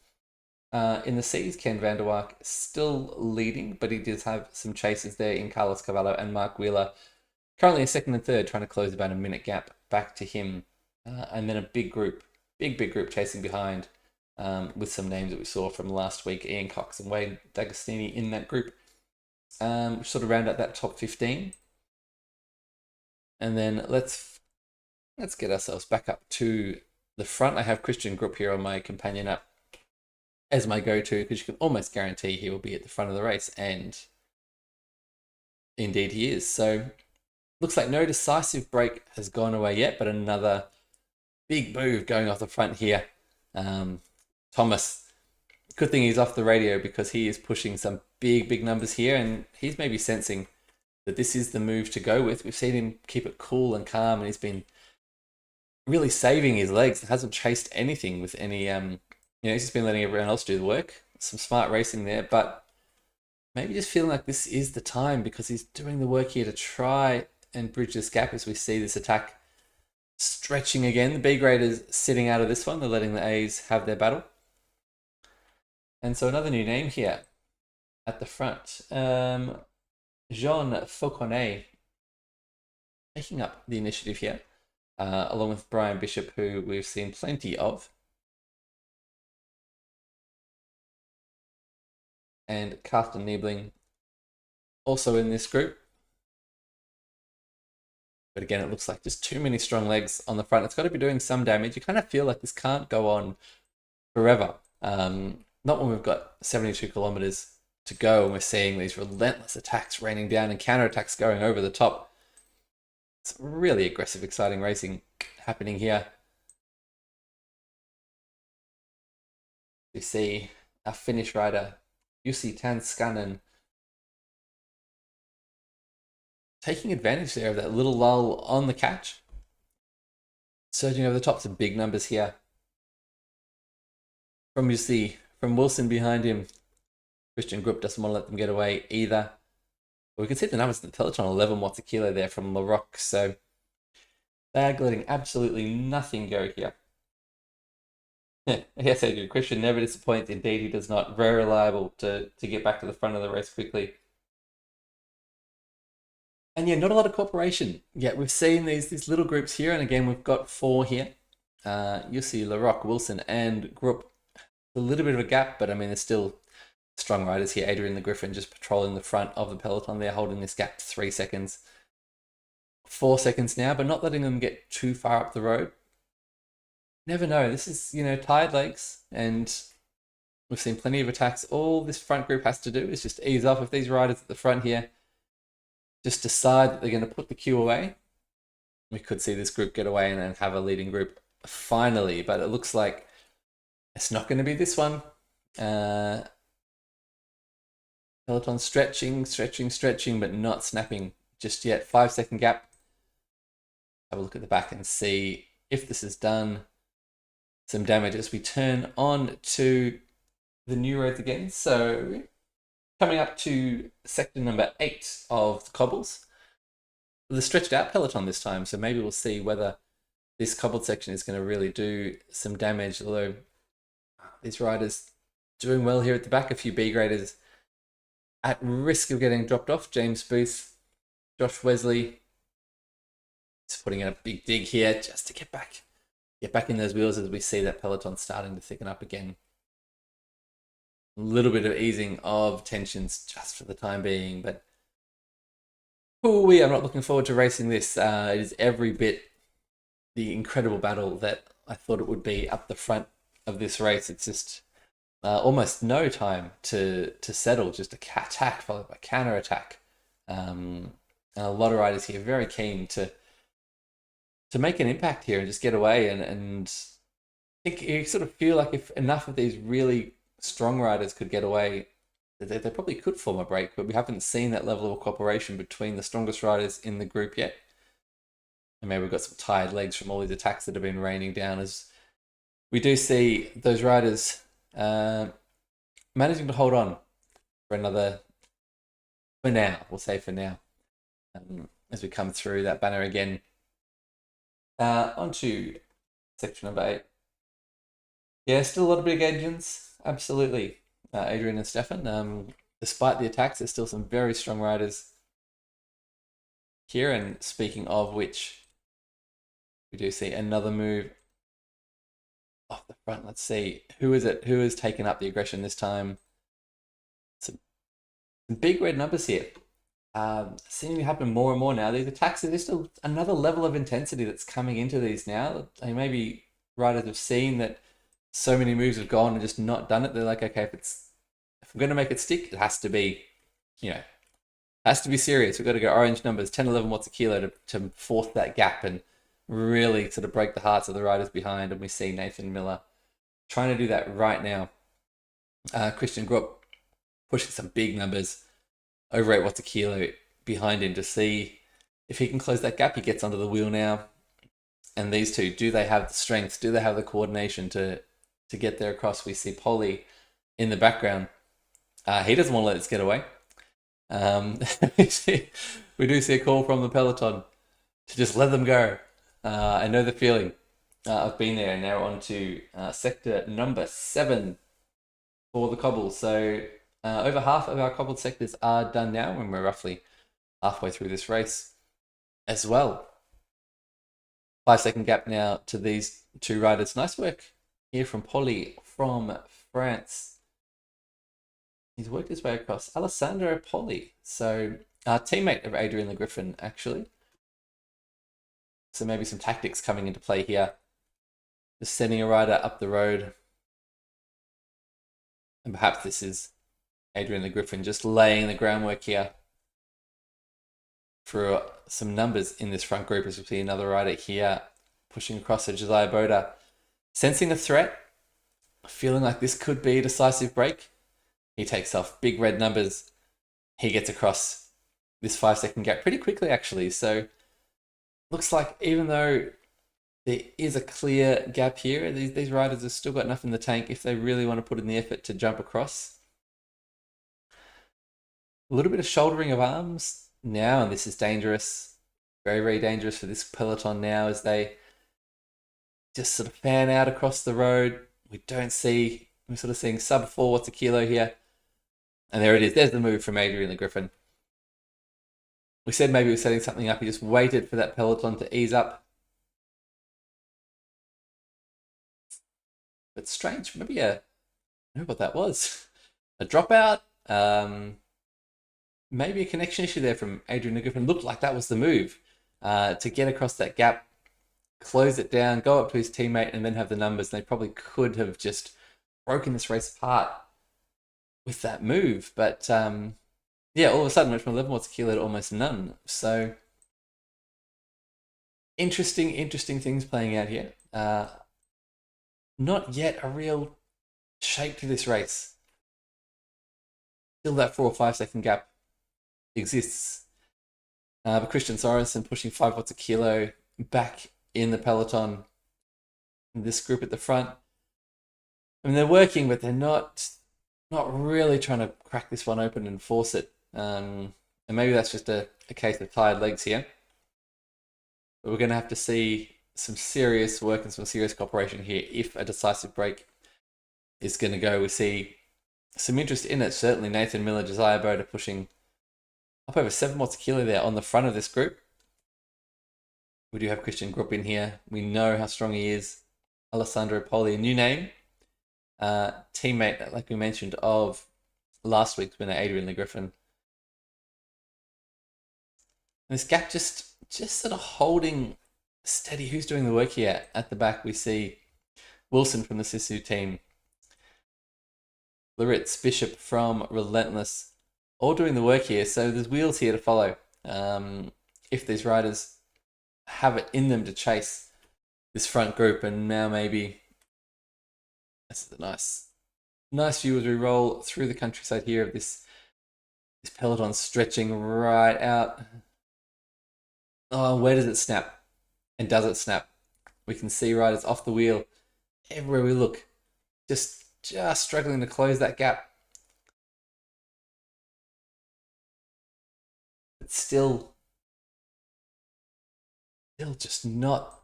In the Cs, Ken van der Waak still leading, but he does have some chasers there in Carlos Cavallo and Mark Wheeler, Currently a second and third, trying to close about a minute gap back to him. And then a big group chasing behind, with some names that we saw from last week, Ian Cox and Wayne D'Agostini in that group. Sort of round out that top 15. And then let's get ourselves back up to the front. I have Christian Group here on my companion app as my go-to, because you can almost guarantee he will be at the front of the race, and indeed he is. So looks like no decisive break has gone away yet, but another big move going off the front here. Thomas, good thing he's off the radio, because he is pushing some big numbers here, and he's maybe sensing that this is the move to go with. We've seen him keep it cool and calm, and he's been really saving his legs. Hasn't chased anything with any, he's just been letting everyone else do the work. Some smart racing there, but maybe just feeling like this is the time, because he's doing the work here to try and bridge this gap as we see this attack stretching again. The B graders sitting out of this one. They're letting the A's have their battle. And so another new name here at the front. Jean Fauconnet taking up the initiative here, along with Brian Bishop, who we've seen plenty of. And Carsten Niebling also in this group. But again, it looks like just too many strong legs on the front. It's got to be doing some damage. You kind of feel like this can't go on forever. Not when we've got 72 kilometers to go and we're seeing these relentless attacks raining down and counterattacks going over the top. It's really aggressive, exciting racing happening here. We see our Finnish rider, Jussi Tanskanen, taking advantage there of that little lull on the catch. Surging over the top, some big numbers here. From Jussi, from Wilson behind him. Christian Group doesn't want to let them get away either. But we can see the numbers in the peloton, 11 watts a kilo there from Larocque. So they're letting absolutely nothing go here. Yes, I do. Christian never disappoints. Indeed, he does not. Very reliable to get back to the front of the race quickly. And yeah, not a lot of cooperation yet. We've seen these little groups here, and again, we've got 4 here. Jussi, Larocque, Wilson, and Group. A little bit of a gap, but I mean, there's still strong riders here. Adrian the Griffin just patrolling the front of the peloton. They're holding this gap to 3 seconds. 4 seconds now, but not letting them get too far up the road. Never know. This is, tired legs, and we've seen plenty of attacks. All this front group has to do is just ease off. If these riders at the front here just decide that they're going to put the queue away, we could see this group get away and have a leading group finally, but it looks like it's not going to be this one. Peloton stretching, but not snapping just yet. 5 second gap. Have a look at the back and see if this has done some damage as we turn on to the new roads again. So coming up to sector number 8 of the cobbles. The stretched out peloton this time, so maybe we'll see whether this cobbled section is going to really do some damage, although these riders doing well here at the back. A few B graders at risk of getting dropped off. James Booth, Josh Wesley, just putting in a big dig here just to get back in those wheels as we see that peloton starting to thicken up again. A little bit of easing of tensions just for the time being, but I'm not looking forward to racing this. It is every bit the incredible battle that I thought it would be up the front of this race. It's just almost no time to settle, just a attack followed by counter attack. And a lot of riders here very keen to make an impact here and just get away. And I think you sort of feel like if enough of these really strong riders could get away, they probably could form a break, but we haven't seen that level of cooperation between the strongest riders in the group yet. And maybe we've got some tired legs from all these attacks that have been raining down, as we do see those riders managing to hold on for now, we'll say for now, as we come through that banner again. Onto section number 8. Yeah, still a lot of big engines, absolutely. Adrian and Stefan, despite the attacks, there's still some very strong riders here. And speaking of which, we do see another move off the front. Let's see, who is it? Who has taken up the aggression this time? Some big red numbers here. Seeming to happen more and more now. These attacks are just another level of intensity that's coming into these now. They maybe riders have seen that so many moves have gone and just not done it. They're like, okay, if I'm going to make it stick, it has to be, has to be serious. We've got to go orange numbers, 10, 11 watts a kilo to force that gap and really sort of break the hearts of the riders behind. And we see Nathan Miller trying to do that right now. Christian Grupp pushing some big numbers, over 8 watts a kilo behind him to see if he can close that gap. He gets under the wheel now. And these two, do they have the strength? Do they have the coordination to get there across? We see Polly in the background. He doesn't want to let this get away. We do see a call from the peloton to just let them go. I know the feeling. I've been there, and now on to sector number 7 for the cobbles. So over half of our cobbled sectors are done now, and we're roughly halfway through this race as well. 5-second gap now to these two riders. Nice work here from Polly from France. He's worked his way across. Alessandro Polli, so teammate of Adrian Le Griffin, actually. So maybe some tactics coming into play here. Just sending a rider up the road. And perhaps this is Adrian Le Griffin just laying the groundwork here for some numbers in this front group, as we see another rider here pushing across to Josiah Boda. Sensing the threat, feeling like this could be a decisive break. He takes off big red numbers. He gets across this 5-second gap pretty quickly, actually. So looks like even though there is a clear gap here, these riders have still got enough in the tank if they really want to put in the effort to jump across. A little bit of shouldering of arms now, and this is dangerous. Very, very dangerous for this peloton now as they just sort of fan out across the road. We're sort of seeing sub 4 watts a kilo here. And there it is. There's the move from Adrian Le Griffin. We said maybe he was setting something up. He just waited for that peloton to ease up. But strange. Maybe I don't know what that was. A dropout. Maybe a connection issue there from Adrian Le Griffin. Looked like that was the move to get across that gap, close it down, go up to his teammate, and then have the numbers. They probably could have just broken this race apart with that move. But yeah, all of a sudden went from 11 watts a kilo to almost none. So interesting things playing out here. Not yet a real shape to this race. Still that 4 or 5-second gap exists. But Christian Sorensen pushing 5 watts a kilo back in the peloton. In this group at the front. I mean, they're working, but they're not really trying to crack this one open and force it. And maybe that's just a case of tired legs here. But we're going to have to see some serious work and some serious cooperation here if a decisive break is going to go. We see some interest in it. Certainly Nathan Miller, Josiah Boda pushing up over 7 watts a kilo there on the front of this group. We do have Christian Grupp in here. We know how strong he is. Alessandro Polli, a new name. Teammate, like we mentioned, of last week's winner, Adrian Le Griffin. And this gap just sort of holding steady. Who's doing the work here? At the back, we see Wilson from the Sisu team. Loritz, Bishop from Relentless, all doing the work here. So there's wheels here to follow. If these riders have it in them to chase this front group, and now maybe this is a nice view as we roll through the countryside here of this peloton stretching right out. Oh, where does it snap? And does it snap? We can see riders off the wheel everywhere we look, just struggling to close that gap. But still just not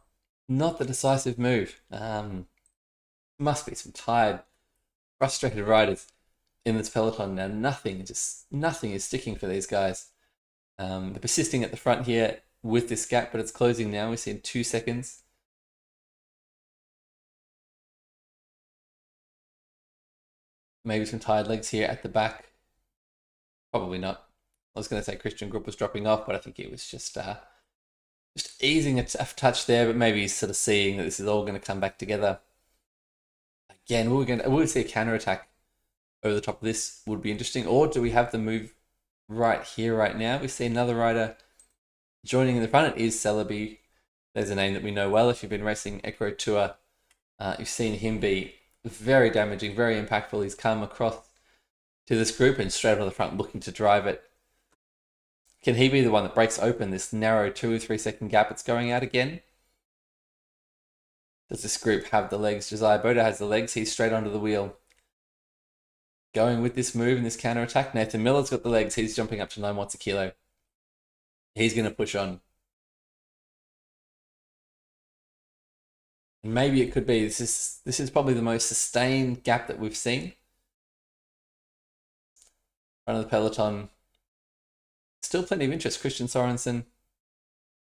the decisive move. Must be some tired, frustrated riders in this peloton now. Nothing is sticking for these guys. They're persisting at the front here with this gap, but it's closing now. We see in 2 seconds. Maybe some tired legs here at the back. Probably not. I was going to say Christian Group was dropping off, but I think it was just easing a touch there. But maybe he's sort of seeing that this is all going to come back together. Again, we'll see a counter attack over the top of this. Would be interesting. Or do we have the move right here, right now? We see another rider joining in the front. It is Celebi. There's a name that we know well. If you've been racing ECRO Tour, you've seen him be very damaging, very impactful. He's come across to this group and straight on the front looking to drive it. Can he be the one that breaks open this narrow 2 or 3 second gap? It's going out again. Does this group have the legs? Josiah Boda has the legs. He's straight onto the wheel. Going with this move and this counter attack. Nathan Miller's got the legs. He's jumping up to 9 watts a kilo. He's going to push on. And maybe it could be. This is probably the most sustained gap that we've seen. Front of the peloton. Still plenty of interest. Christian Sorensen.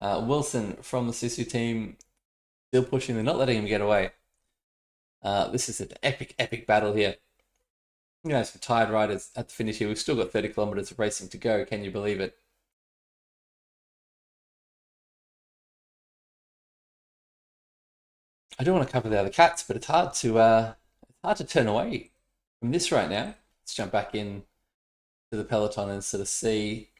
Wilson from the Sisu team. Still pushing. They're not letting him get away. This is an epic battle here. You know, some tired riders at the finish here. We've still got 30 kilometers of racing to go. Can you believe it? I don't want to cover the other cats, but it's hard to turn away from this right now. Let's jump back in to the peloton and sort of see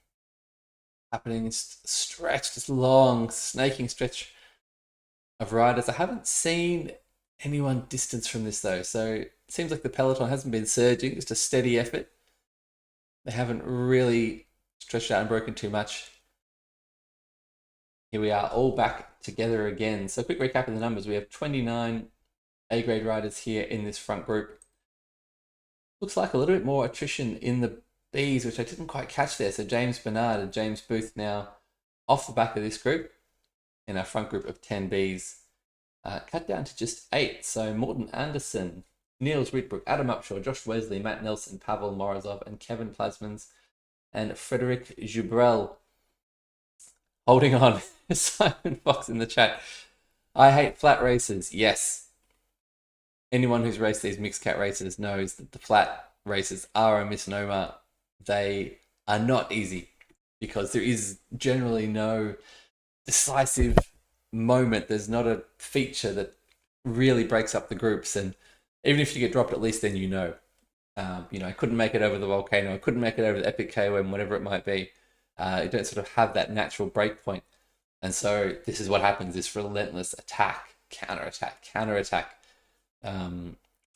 happening. This long snaking stretch of riders. I haven't seen anyone distance from this though, so it seems like the peloton hasn't been surging. Just a steady effort. They haven't really stretched out and broken too much. Here we are, all back together again. So quick recap of the numbers. We have 29 A-grade riders here in this front group. Looks like a little bit more attrition in the Bs, which I didn't quite catch there. So James Bernard and James Booth now off the back of this group in our front group of 10 Bs. Cut down to just 8. So Morten Andersen, Niels Rietbroek, Adam Upshaw, Josh Wesley, Matt Nelson, Pavel Morozov, and Kevin Plasmans, and Frederic Jubrel. Holding on. Simon Fox in the chat. I hate flat races. Yes. Anyone who's raced these mixed cat races knows that the flat races are a misnomer. They are not easy because there is generally no decisive moment. There's not a feature that really breaks up the groups, and even if you get dropped, at least then you know. I couldn't make it over the volcano. I couldn't make it over the epic KOM, whatever it might be. You don't sort of have that natural break point. And so this is what happens, this relentless attack, counter-attack.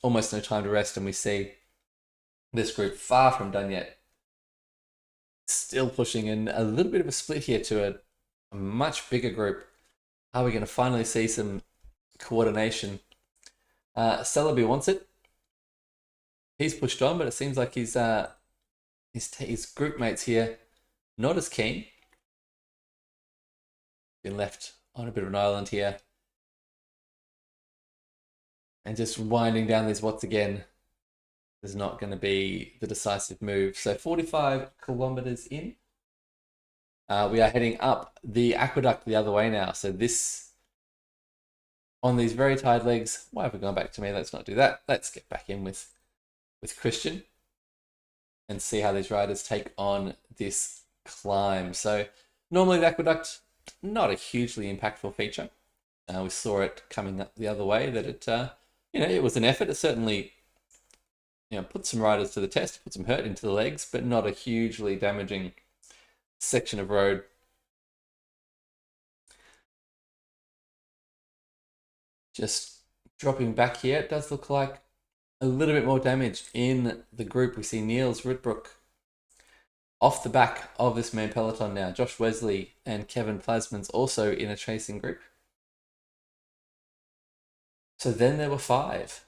Almost no time to rest, and we see this group far from done yet. Still pushing in a little bit of a split here to a much bigger group. Are we going to finally see some coordination? Celebi wants it. He's pushed on, but it seems like his group mates here not as keen. Been left on a bit of an island here. And just winding down these watts again is not going to be the decisive move. So 45 kilometers in. We are heading up the aqueduct the other way now. So this, on these very tired legs, why have we gone back to me? Let's not do that. Let's get back in with Christian and see how these riders take on this climb. So normally the aqueduct, not a hugely impactful feature. We saw it coming up the other way that it was an effort. It certainly put some riders to the test, put some hurt into the legs, but not a hugely damaging section of road. Just dropping back here, it does look like a little bit more damage in the group. We see Niels Rietbroek off the back of this main peloton now. Josh Wesley and Kevin Plasmans also in a chasing group. So then there were 5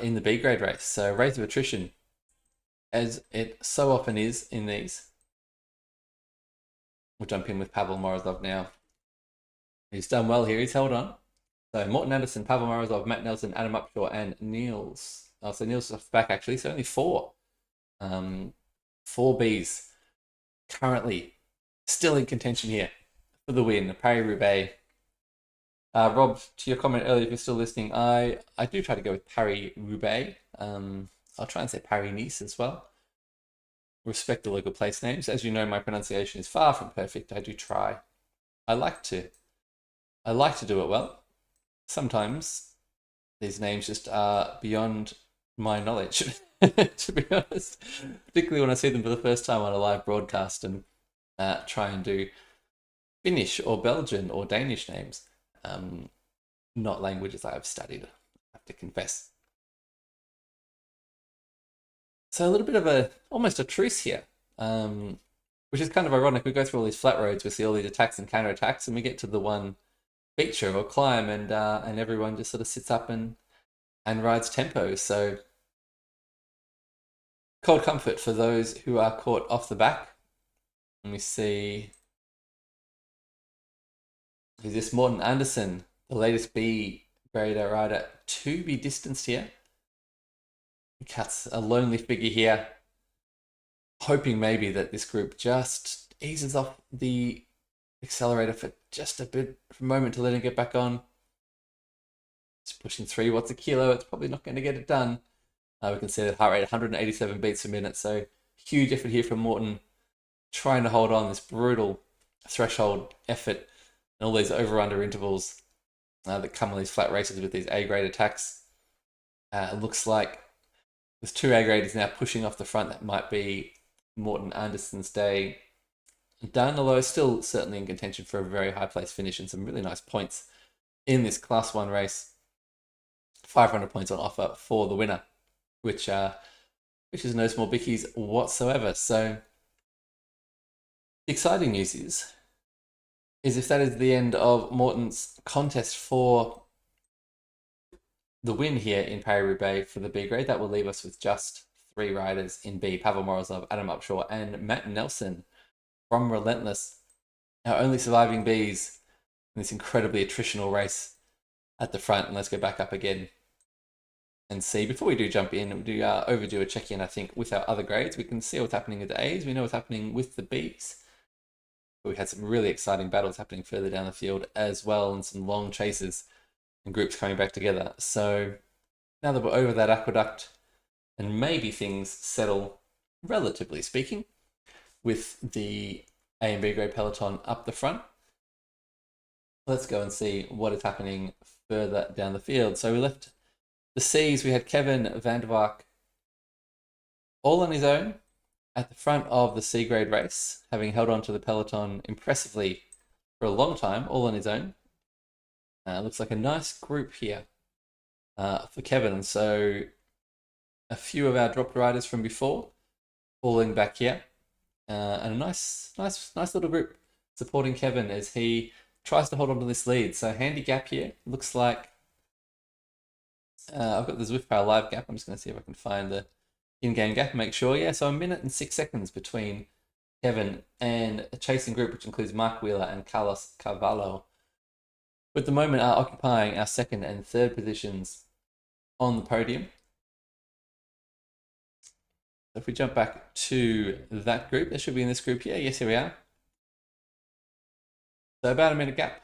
in the B grade race. So rate of attrition, as it so often is in these. We'll jump in with Pavel Morozov now. He's done well here. He's held on. So Morten Andersen, Pavel Morozov, Matt Nelson, Adam Upshaw, and Niels. Oh, so Niels off the back actually. So only 4. 4 Bs currently still in contention here for the win. Paris-Roubaix. Rob, to your comment earlier, if you're still listening, I do try to go with Paris-Roubaix. I'll try and say Paris-Nice as well. Respect the local place names. As you know, my pronunciation is far from perfect. I do try. I like to do it well. Sometimes these names just are beyond my knowledge, to be honest. Particularly when I see them for the first time on a live broadcast and try and do Finnish or Belgian or Danish names. Not languages I have studied, I have to confess. So a little bit of almost a truce here, which is kind of ironic. We go through all these flat roads, we see all these attacks and counterattacks, and we get to the one feature or climb, and everyone just sort of sits up and rides tempo. So cold comfort for those who are caught off the back. And we see, is this Morten Andersen, the latest B grader rider, to be distanced here? He cuts a lonely figure here, hoping maybe that this group just eases off the accelerator for just a bit, for a moment to let him get back on. It's pushing 3 watts a kilo. It's probably not going to get it done. We can see that heart rate 187 beats per minute. So huge effort here from Morten, trying to hold on this brutal threshold effort and all these over-under intervals that come on these flat races with these A-grade attacks. It looks like with 2 A-graders now pushing off the front, that might be Morten Andersen's day done, although still certainly in contention for a very high place finish and some really nice points in this Class 1 race. 500 points on offer for the winner, which is no small bickies whatsoever. So the exciting news is if that is the end of Morten's contest for the win here in Paris-Roubaix for the B grade, that will leave us with just 3 riders in B: Pavel Morozov, Adam Upshaw, and Matt Nelson from Relentless, our only surviving Bs in this incredibly attritional race at the front. And let's go back up again and see, before we do jump in, we do overdue a check-in, I think, with our other grades. We can see what's happening with the As. We know what's happening with the Bs. We had some really exciting battles happening further down the field as well, and some long chases and groups coming back together. So now that we're over that aqueduct and maybe things settle, relatively speaking, with the A and B grade peloton up the front, let's go and see what is happening further down the field. So we left the Cs. We had Kevin van der Waak all on his own at the front of the C grade race, having held on to the peloton impressively for a long time, all on his own. Looks like a nice group here for Kevin. And so a few of our dropped riders from before falling back here, and a nice little group supporting Kevin as he tries to hold on to this lead. So handy gap here. Looks like I've got the Zwift Power live gap. I'm just going to see if I can find the in-game gap and make sure. Yeah, so 1 minute and 6 seconds between Kevin and a chasing group, which includes Mark Wheeler and Carlos Carvalho, who at the moment are occupying our 2nd and 3rd positions on the podium. If we jump back to that group, they should be in this group here. Yes, here we are. So about a minute gap.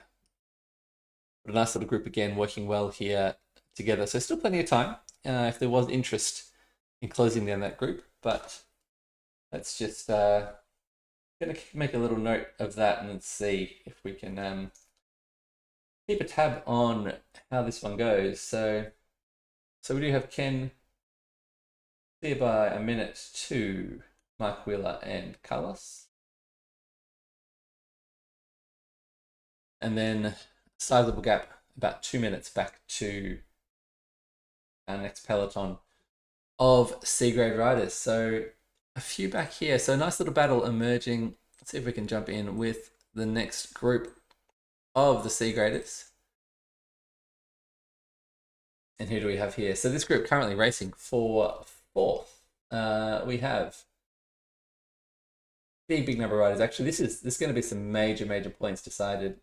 But a nice little group again, working well here together. So still plenty of time if there was interest in closing down that group. But let's just going to make a little note of that and see if we can keep a tab on how this one goes. So we do have Ken clear by a minute to Mark Wheeler and Carlos. And then sizable gap, about 2 minutes back to our next peloton of C-grade riders. So a few back here. So a nice little battle emerging. Let's see if we can jump in with the next group of the C-graders. And who do we have here? So this group currently racing for 4th. We have big number of riders. Actually, this is going to be some major points decided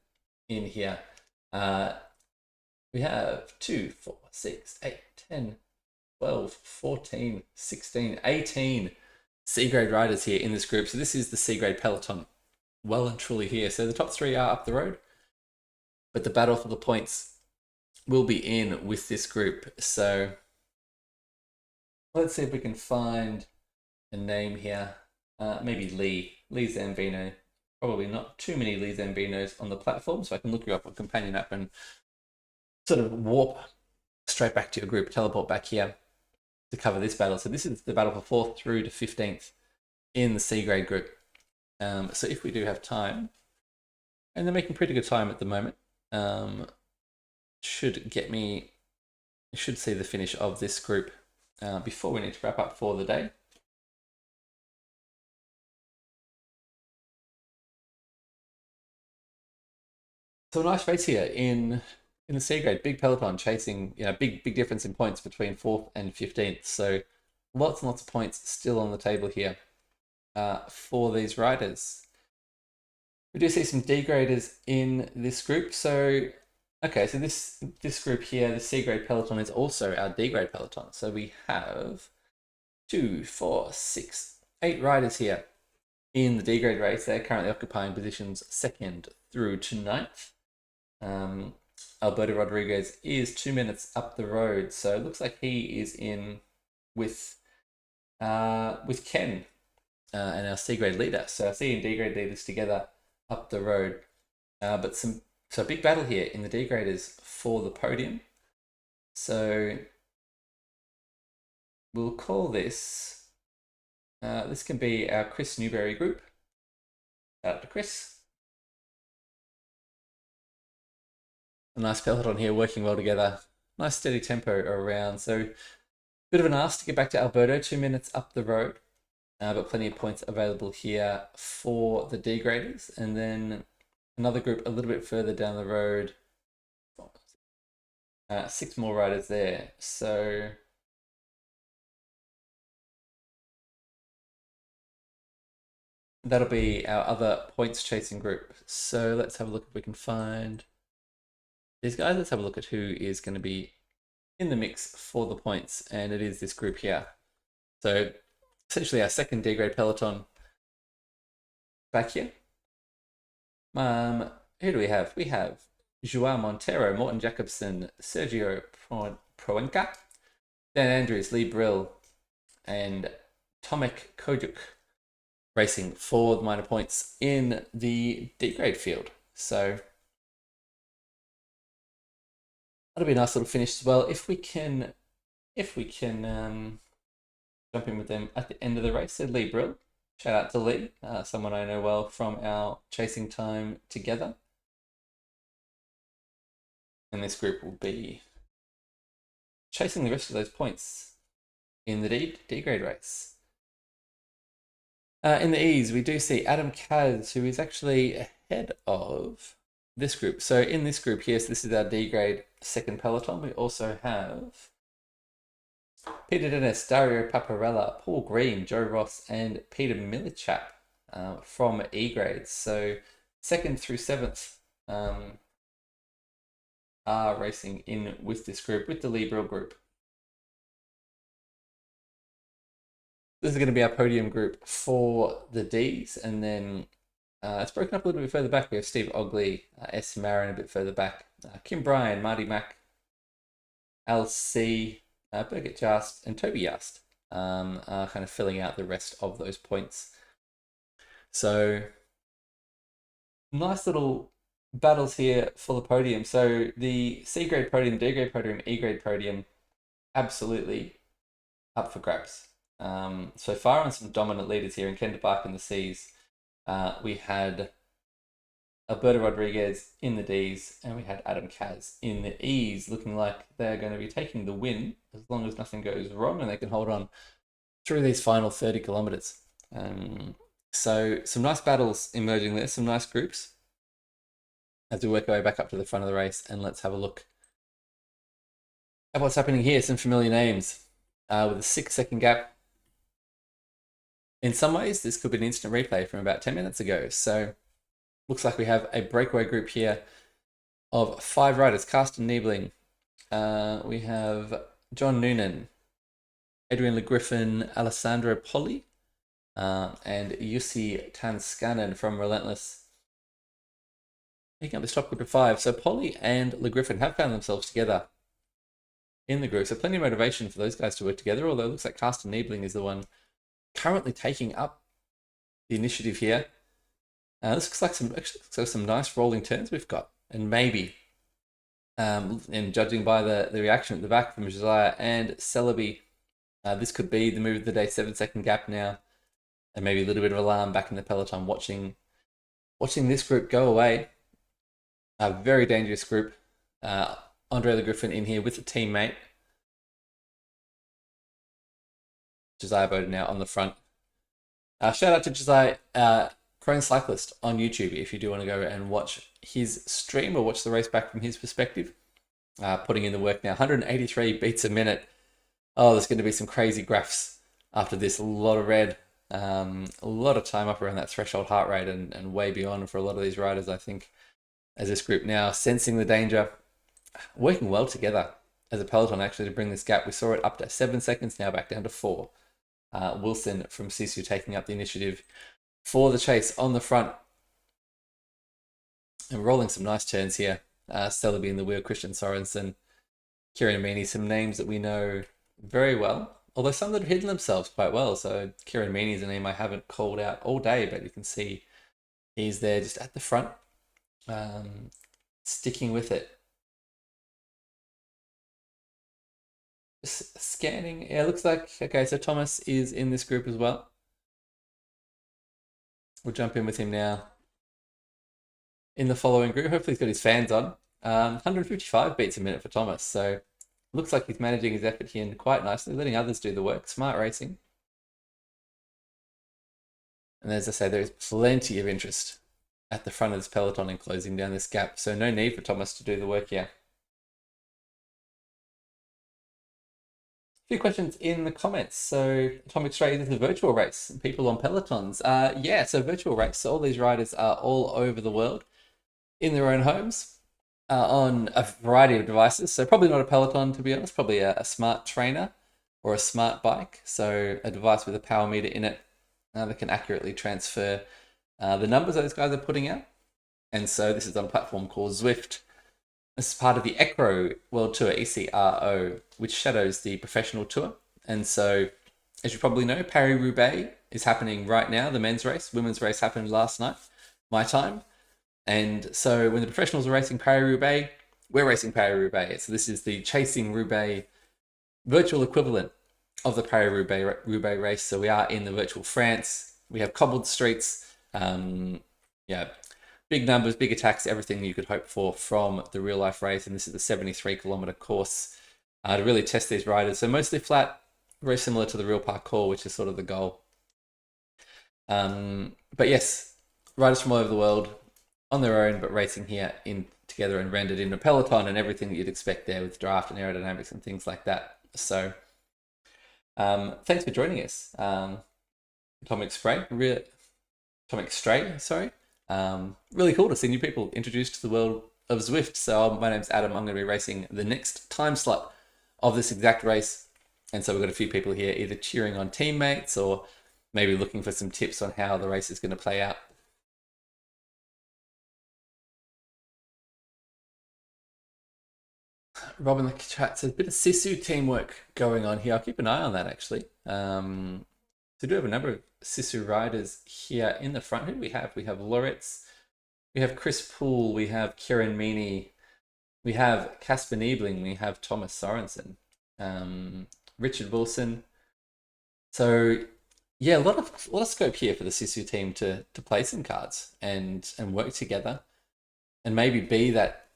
in here. We have 2, 4, 6, 8, 10, 12, 14, 16, 18 C-grade riders here in this group. So this is the C-grade peloton well and truly here. So the top three are up the road, but the battle for the points will be in with this group. So let's see if we can find a name here. Maybe Lee Zambino. Probably not too many Lee Zambinos on the platform, so I can look you up on Companion app and sort of warp straight back to your group, teleport back here to cover this battle. So this is the battle for 4th through to 15th in the C grade group. So if we do have time, and they're making pretty good time at the moment, should see the finish of this group before we need to wrap up for the day. So a nice race here in the C grade, big peloton chasing, big difference in points between 4th and 15th. So lots and lots of points still on the table here for these riders. We do see some D-graders in this group. So, okay, so this group here, the C grade peloton, is also our D grade peloton. So we have 2, 4, 6, 8 riders here in the D grade race. They're currently occupying positions 2nd through to 9th. Alberto Rodriguez is 2 minutes up the road, so it looks like he is in with Ken and our C grade leader. So our C and D grade leaders together up the road. But so big battle here in the D graders for the podium. So we'll call this. This can be our Chris Newberry group. Shout out to Chris. A nice peloton here working well together. Nice steady tempo around. So bit of an ask to get back to Alberto, 2 minutes up the road. But plenty of points available here for the D graders. And then another group a little bit further down the road. 6 more riders there. So that'll be our other points chasing group. So let's have a look if we can find these guys. Let's have a look at who is going to be in the mix for the points. And it is this group here. So essentially our second D grade peloton back here. Who do we have? We have Joao Montero, Morten Jacobsen, Sergio Proenca, Dan Andrews, Lee Brill, and Tomek Kojuk racing for the minor points in the D grade field. So that'll be a nice little finish as well. If we can jump in with them at the end of the race. So Lee Brill, shout out to Lee, someone I know well from our chasing time together. And this group will be chasing the rest of those points in the D grade race. In the E's, we do see Adam Kaz, who is actually ahead of this group. So in this group here, so this is our D grade second peloton. We also have Peter Dennis, Dario Paparella, Paul Green, Joe Ross, and Peter Milichap from E grades. So 2nd through 7th are racing in with this group, with the Lee Brill group. This is going to be our podium group for the Ds, and then it's broken up a little bit further back. We have Steve Ogley, S. Marin a bit further back, Kim Bryan, Marty Mack, LC, Birgit Jast, and Toby Jast are kind of filling out the rest of those points. So nice little battles here for the podium. So the C grade podium, D grade podium, E grade podium, absolutely up for grabs. So far on some dominant leaders here in Ken de Bark in the C's. We had Alberto Rodriguez in the D's, and we had Adam Kaz in the E's, looking like they're going to be taking the win as long as nothing goes wrong and they can hold on through these final 30 kilometers. So some nice battles emerging there, some nice groups as we work our way back up to the front of the race. And let's have a look at what's happening here. Some familiar names with a 6-second gap. In some ways, this could be an instant replay from about 10 minutes ago. So looks like we have a breakaway group here of 5 riders. Carsten Niebling. We have John Noonan, Adrian Le Griffin, Alessandro Poli, and Jussi Tanskanen from Relentless picking up this top group of 5. So Polly and Le Griffin have found themselves together in the group. So plenty of motivation for those guys to work together, although it looks like Carsten Niebling is the one currently taking up the initiative here. This looks like some nice rolling turns we've got. And maybe, and judging by the reaction at the back from Josiah and Celebi, this could be the move of the day, 7-second gap now. And maybe a little bit of alarm back in the peloton watching this group go away. A very dangerous group. Andre Le Griffin in here with a teammate. Josiah Bowden now on the front. Shout out to Josiah, Crone Cyclist on YouTube if you do want to go and watch his stream or watch the race back from his perspective. Putting in the work now. 183 beats a minute. Oh, there's going to be some crazy graphs after this. A lot of red. A lot of time up around that threshold heart rate and way beyond for a lot of these riders, I think, as this group now sensing the danger, working well together as a peloton actually to bring this gap. We saw it up to 7 seconds, now back down to 4. Wilson from Sisu taking up the initiative for the chase on the front and rolling some nice turns here. Celebi in the wheel, Christian Sorensen, Kieran Meaney, some names that we know very well, although some that have hidden themselves quite well. So Kieran Meaney is a name I haven't called out all day, but you can see he's there just at the front, sticking with it. Just scanning. Yeah, looks like, okay, so Thomas is in this group as well. We'll jump in with him now in the following group. Hopefully he's got his fans on. 155 beats a minute for Thomas, so looks like he's managing his effort here quite nicely, letting others do the work. Smart racing. And as I say, there is plenty of interest at the front of this peloton in closing down this gap, so no need for Thomas to do the work here. A few questions in the comments. So Atomic Stray, is a virtual race. People on pelotons. Yeah, so virtual race. So all these riders are all over the world in their own homes on a variety of devices. So probably not a peloton, to be honest. Probably a smart trainer or a smart bike. So a device with a power meter in it that can accurately transfer the numbers those guys are putting out. And so this is on a platform called Zwift. This is part of the ECRO World Tour, ECRO, which shadows the professional tour. And so, as you probably know, Paris-Roubaix is happening right now, the men's race. Women's race happened last night, my time. And so when the professionals are racing Paris-Roubaix, we're racing Paris-Roubaix. So this is the Chasing Roubaix virtual equivalent of the Paris-Roubaix race. So we are in the virtual France. We have cobbled streets. Yeah. Big numbers, big attacks, everything you could hope for from the real life race. And this is a 73-kilometer course to really test these riders. So mostly flat, very similar to the real parkour, which is sort of the goal. But yes, riders from all over the world on their own, but racing here in together and rendered in a peloton and everything that you'd expect there with draft and aerodynamics and things like that. So thanks for joining us. Atomic Stray, sorry. Really cool to see new people introduced to the world of Zwift. So my name's Adam. I'm going to be racing the next time slot of this exact race. And so we've got a few people here either cheering on teammates or maybe looking for some tips on how the race is going to play out. Rob in the chat says a bit of Sisu teamwork going on here. I'll keep an eye on that actually. So we do have a number of Sisu riders here in the front. Who do we have? We have Loritz, we have Chris Poole, we have Kieran Meaney, we have Casper Niebling, we have Thomas Sorensen, Richard Wilson. So yeah, a lot of scope here for the Sisu team to play some cards and work together and maybe be that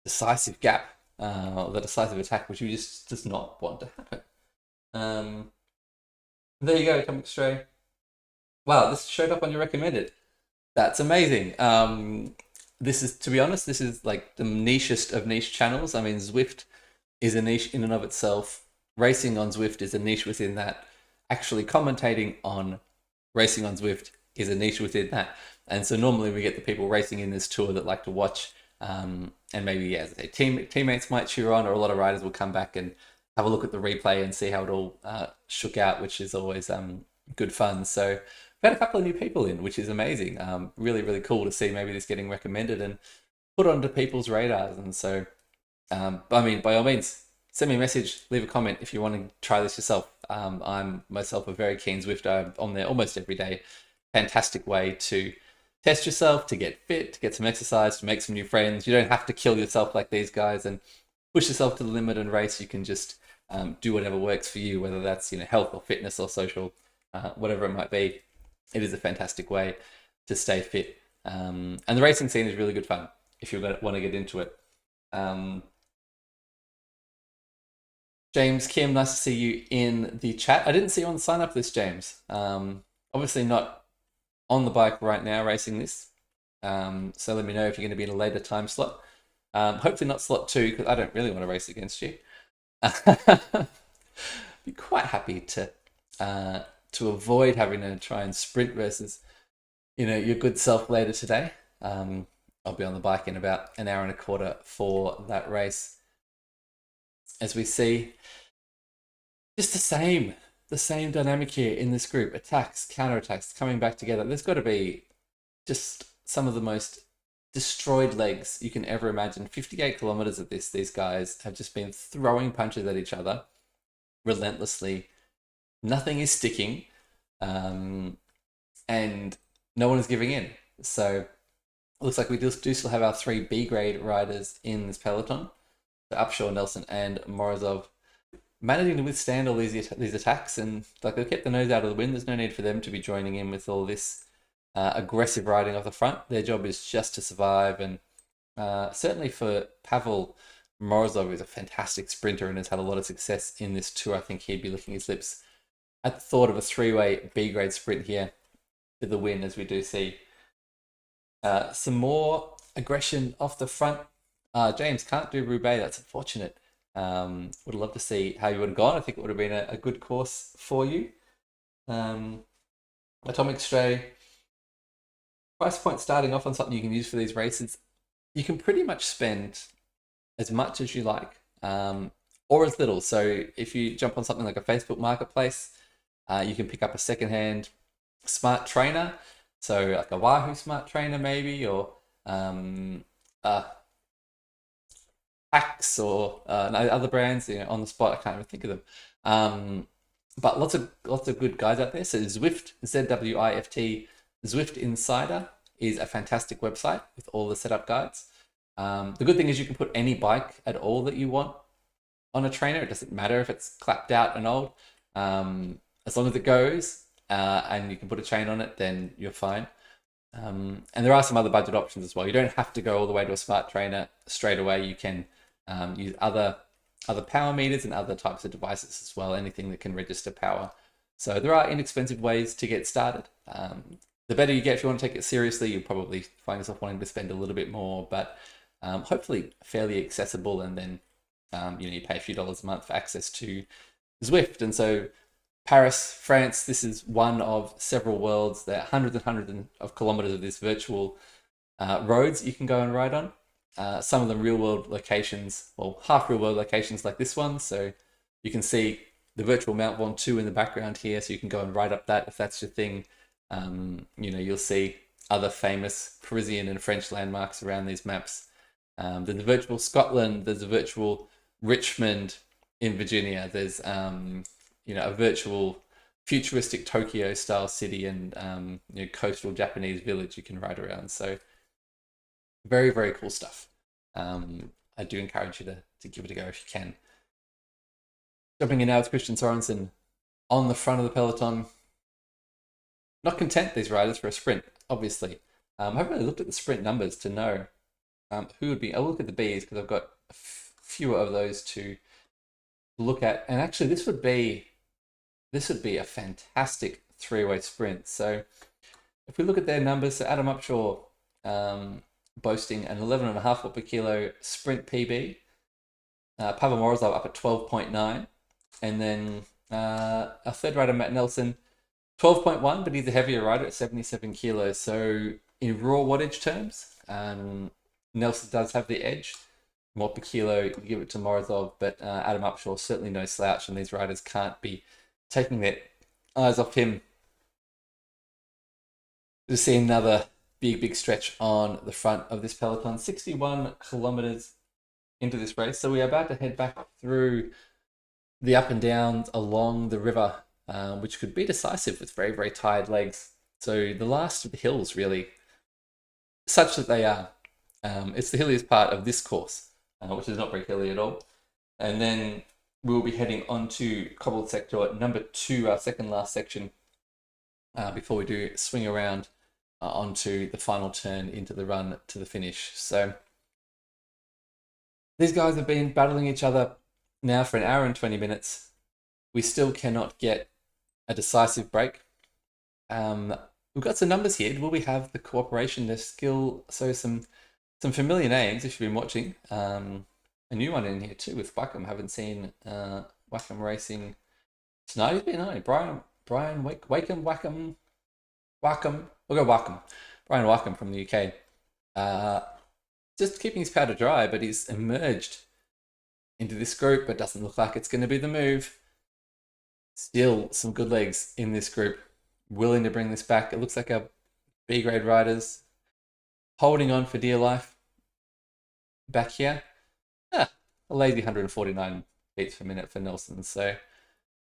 decisive gap, or the decisive attack, which you just does not want to happen. There you go, Atomic Stray. Wow, this showed up on your recommended. That's amazing. This is, to be honest, this is like the nichest of niche channels. I mean, Zwift is a niche in and of itself. Racing on Zwift is a niche within that. Actually commentating on racing on Zwift is a niche within that. And so normally we get the people racing in this tour that like to watch. And maybe, yeah, as I say, teammates might cheer on, or a lot of riders will come back and have a look at the replay and see how it all shook out, which is always good fun. So had a couple of new people in, which is amazing. Really, really cool to see maybe this getting recommended and put onto people's radars. And so, I mean, by all means, send me a message, leave a comment if you want to try this yourself. I'm myself a very keen Zwifter. I'm on there almost every day. Fantastic way to test yourself, to get fit, to get some exercise, to make some new friends. You don't have to kill yourself like these guys and push yourself to the limit and race. You can just do whatever works for you, whether that's health or fitness or social, whatever it might be. It is a fantastic way to stay fit. And the racing scene is really good fun if you want to get into it. James Kim, nice to see you in the chat. I didn't see you on the sign up list, James. Obviously not on the bike right now racing this. So let me know if you're going to be in a later time slot. Hopefully not slot 2, because I don't really want to race against you. Be quite happy to avoid having to try and sprint versus your good self later today. I'll be on the bike in about an hour and a quarter for that race. As we see, just the same dynamic here in this group. Attacks, counterattacks, coming back together. There's got to be just some of the most destroyed legs you can ever imagine. 58 kilometers of this, these guys have just been throwing punches at each other relentlessly. Nothing is sticking, and no one is giving in. So it looks like we do still have our 3 B grade riders in this peloton. So Upshaw, Nelson, and Morozov managing to withstand all these attacks, and they'll keep the nose out of the wind. There's no need for them to be joining in with all this aggressive riding off the front. Their job is just to survive, and certainly for Pavel Morozov, who's a fantastic sprinter and has had a lot of success in this tour, I think he'd be licking his lips at the thought of a 3-way B-grade sprint here for the win, as we do see some more aggression off the front. James can't do Roubaix. That's unfortunate. Would love to see how you would have gone. I think it would have been a good course for you. Atomic Stray, price point starting off on something you can use for these races. You can pretty much spend as much as you like, or as little. So if you jump on something like a Facebook Marketplace, you can pick up a secondhand smart trainer. So like a Wahoo smart trainer maybe, or Axe or other brands, on the spot. I can't even think of them. But lots of good guys out there. So Zwift, ZWIFT, Zwift Insider is a fantastic website with all the setup guides. The good thing is you can put any bike at all that you want on a trainer. It doesn't matter if it's clapped out and old. As long as it goes and you can put a chain on it, then you're fine. And there are some other budget options as well. You don't have to go all the way to a smart trainer straight away. You can use other power meters and other types of devices as well, anything that can register power. So there are inexpensive ways to get started. The better you get, if you want to take it seriously, you'll probably find yourself wanting to spend a little bit more, but hopefully fairly accessible. And then you pay a few dollars a month for access to Zwift. And so Paris, France, this is one of several worlds. There are hundreds and hundreds of kilometers of this virtual roads you can go and ride on. Some of them real world locations, well, half real world locations like this one. So you can see the virtual Mount Ventoux in the background here. So you can go and ride up that if that's your thing. You'll see other famous Parisian and French landmarks around these maps. There's a virtual Scotland. There's a virtual Richmond in Virginia. There's a virtual futuristic Tokyo style city and coastal Japanese village you can ride around. So very, very cool stuff. I do encourage you to give it a go if you can. Jumping in now, it's Christian Sorensen on the front of the peloton. Not content, these riders, for a sprint, obviously. I haven't really looked at the sprint numbers to know who would be. I'll look at the Bs because I've got fewer of those to look at. And actually, this would be a fantastic 3-way sprint. So if we look at their numbers, so Adam Upshaw boasting an 11.5 watt per kilo sprint PB. Pavel Morozov up at 12.9. And then our third rider, Matt Nelson, 12.1, but he's a heavier rider at 77 kilos. So in raw wattage terms, Nelson does have the edge. More per kilo, you give it to Morozov, but Adam Upshaw, certainly no slouch, and these riders can't be taking their eyes off him. to see another big stretch on the front of this peloton. 61 kilometers into this race, so we are about to head back through the up and downs along the river, which could be decisive with very tired legs. So the last of the hills, really, such that they are. It's the hilliest part of this course, which is not very hilly at all. And then we'll be heading on to cobbled sector number 2, our second last section, before we do swing around onto the final turn into the run to the finish. So these guys have been battling each other now for an hour and 20 minutes. We still cannot get a decisive break. We've got some numbers here. Will we have the cooperation, the skill? So some familiar names if you've been watching. A new one in here too with Wacom. Haven't seen Wacom racing tonight. He's been on it. Brian Wacom. We'll go Wacom. Brian Wacom from the UK. Just keeping his powder dry, but he's emerged into this group, but doesn't look like it's going to be the move. Still some good legs in this group, willing to bring this back. It looks like our B-grade riders holding on for dear life back here. A lazy 149 beats per minute for Nelson, so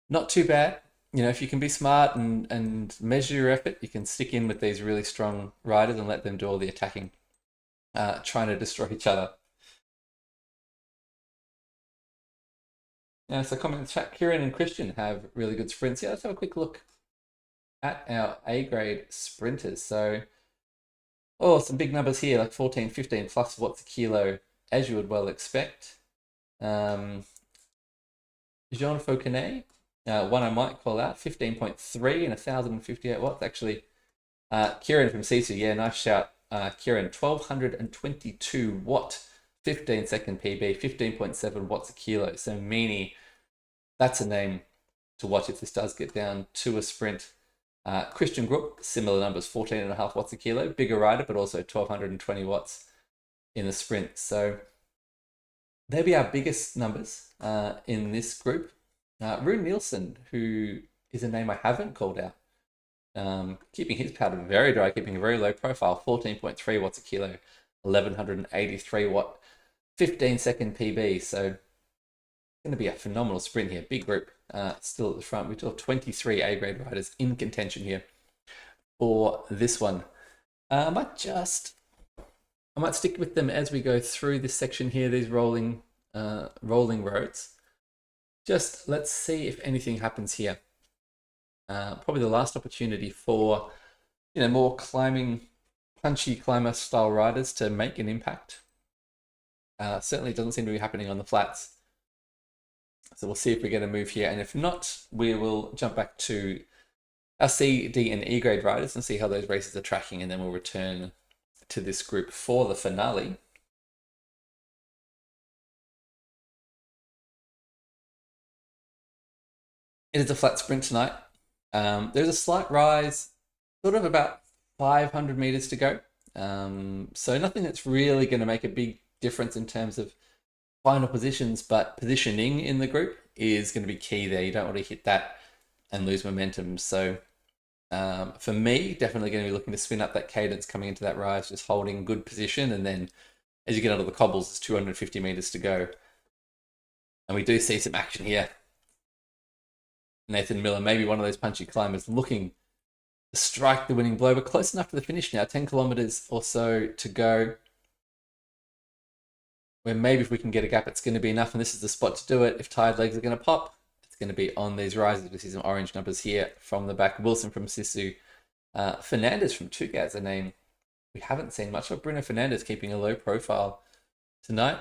not too bad. You know, if you can be smart and measure your effort, you can stick in with these really strong riders and let them do all the attacking, trying to destroy each other. Yeah, so comment in the chat, Kieran and Christian have really good sprints. Yeah, let's have a quick look at our A-grade sprinters. So, some big numbers here, like 14, 15 plus watts a kilo, as you would well expect. Jean Fauconnet, one I might call out, 15.3 and 1,058 watts. Actually, Kieran from Sisu, yeah, nice shout. Kieran, 1,222 watt, 15-second PB, 15.7 watts a kilo. So Meanie, that's a name to watch if this does get down to a sprint. Christian Group, similar numbers, 14.5 watts a kilo, bigger rider, but also 1,220 watts in the sprint. So they'll be our biggest numbers in this group. Rune Nielsen, who is a name I haven't called out, keeping his powder very dry, keeping a very low profile, 14.3 watts a kilo, 1,183 watt, 15-second PB. So it's going to be a phenomenal sprint here. Big group still at the front. We still have 23 A-grade riders in contention here for this one. I might stick with them as we go through this section here, these rolling roads. Just let's see if anything happens here. Probably the last opportunity for, more punchy climber style riders to make an impact. Certainly doesn't seem to be happening on the flats. So we'll see if we get a move here. And if not, we will jump back to our C, D, and E grade riders and see how those races are tracking. And then we'll return to this group for the finale. It is a flat sprint tonight. There's a slight rise, sort of about 500 meters to go. So nothing that's really going to make a big difference in terms of final positions, but positioning in the group is going to be key there. You don't want to hit that and lose momentum. So for me, definitely going to be looking to spin up that cadence coming into that rise, just holding good position. And then as you get onto the cobbles, there's 250 meters to go. And we do see some action here. Nathan Miller, maybe one of those punchy climbers, looking to strike the winning blow. We're close enough to the finish now, 10 kilometers or so to go, where maybe if we can get a gap, it's going to be enough, and this is the spot to do it. If tired legs are going to pop, it's going to be on these rises. We see some orange numbers here from the back. Wilson from Sisu. Fernandez from Tugas, a name we haven't seen much of. Bruno Fernandez keeping a low profile tonight.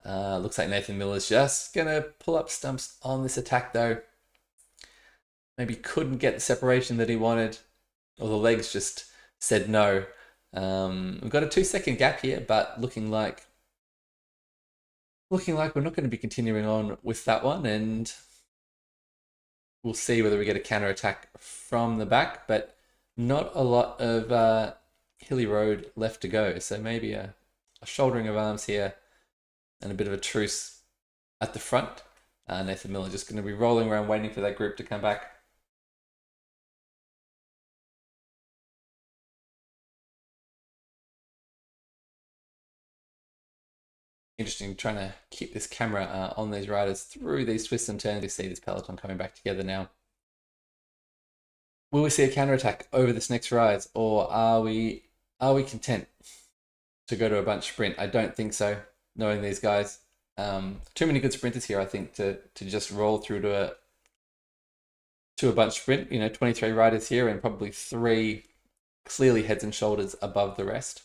Looks like Nathan Miller's just going to pull up stumps on this attack, though. Maybe couldn't get the separation that he wanted, or the legs just said no. We've got a 2-second gap here, but looking like we're not going to be continuing on with that one, and we'll see whether we get a counter attack from the back, but not a lot of hilly road left to go. So maybe a shouldering of arms here and a bit of a truce at the front. Nathan Miller just going to be rolling around waiting for that group to come back. Interesting trying to keep this camera on these riders through these twists and turns. We see this peloton coming back together now. Will we see a counterattack over this next rise, or are we content to go to a bunch sprint? I don't think so, knowing these guys. Too many good sprinters here, I think, to just roll through to a bunch sprint. 23 riders here and probably 3 clearly heads and shoulders above the rest.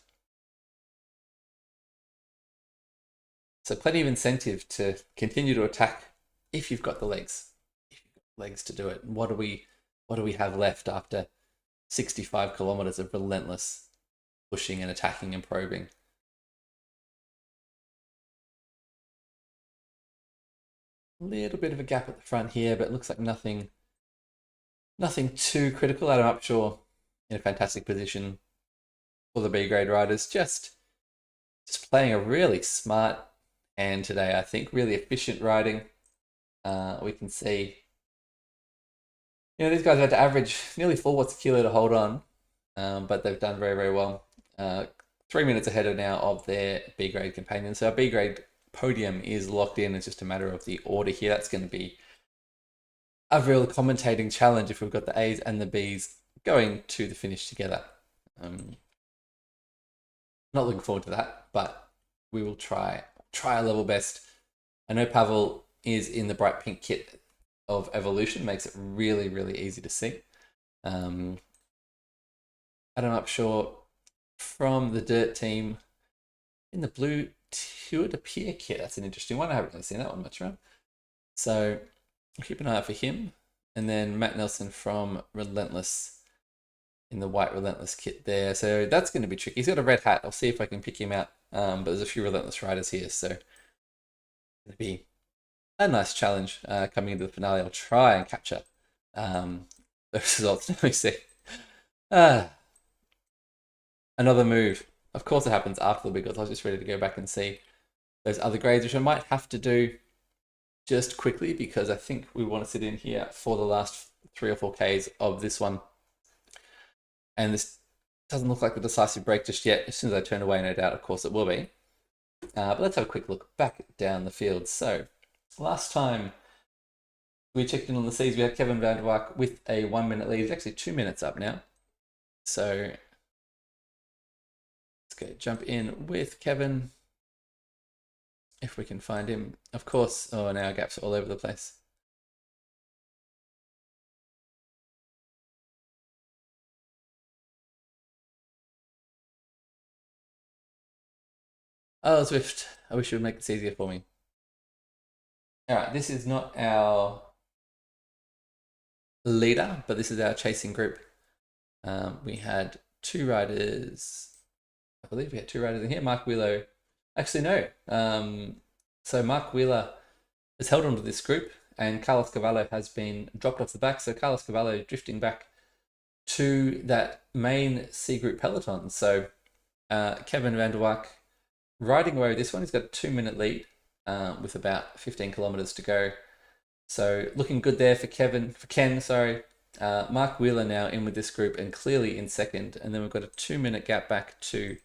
So plenty of incentive to continue to attack if you've got the legs. If you've got legs to do it. What do we have left after 65 kilometers of relentless pushing and attacking and probing? A little bit of a gap at the front here, but it looks like nothing too critical. Adam Upshaw in a fantastic position for the B grade riders. Just playing a really smart hand today, I think. Really efficient riding. We can see, these guys had to average nearly 4 watts a kilo to hold on, but they've done very, very well. 3 minutes ahead of now of their B grade companions. So our B grade podium is locked in. It's just a matter of the order here. That's going to be a real commentating challenge if we've got the A's and the B's going to the finish together. Not looking forward to that, but we will try our level best. I know Pavel is in the bright pink kit of Evolution, makes it really, really easy to see. Adam Upshaw from the Dirt team in the blue Tour de Pierre kit. That's an interesting one. I haven't really seen that one much around. So keep an eye out for him. And then Matt Nelson from Relentless in the white Relentless kit there. So that's going to be tricky. He's got a red hat. I'll see if I can pick him out. But there's a few Relentless riders here. So it's going to be a nice challenge coming into the finale. I'll try and capture those results. Let me see. Another move. Of course it happens after the big odds. I was just ready to go back and see those other grades, which I might have to do just quickly because I think we want to sit in here for the last 3 or 4 Ks of this one. And this doesn't look like the decisive break just yet. As soon as I turn away, no doubt, of course, it will be. But let's have a quick look back down the field. So last time we checked in on the C's, we had Kevin van der Wijk with a 1 minute lead. He's actually 2 minutes up now. So let's go jump in with Kevin. If we can find him. Of course, now our gaps are all over the place. Oh, Zwift. I wish you would make this easier for me. All right, this is not our leader, but this is our chasing group. We had 2 riders. I believe we had 2 riders in here. Mark Wheeler. Actually, no. So Mark Wheeler has held on to this group, and Carlos Cavallo has been dropped off the back. So Carlos Cavallo drifting back to that main C group peloton. So Kevin van der Wijk riding away with this one. He's got a 2 minute lead with about 15 kilometers to go. So looking good there for Ken. Mark Wheeler now in with this group and clearly in second. And then we've got a 2 minute gap back to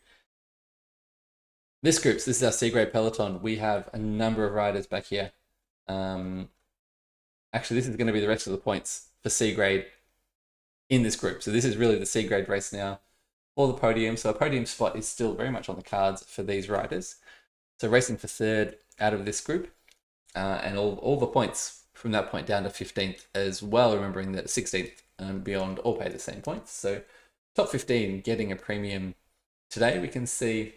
this group. So this is our C grade peloton. We have a number of riders back here. Actually, this is going to be the rest of the points for C grade in this group. So this is really the C grade race now for the podium. So a podium spot is still very much on the cards for these riders. So racing for 3rd out of this group, and all the points from that point down to 15th as well, remembering that 16th and beyond all pay the same points. So top 15 getting a premium today. We can see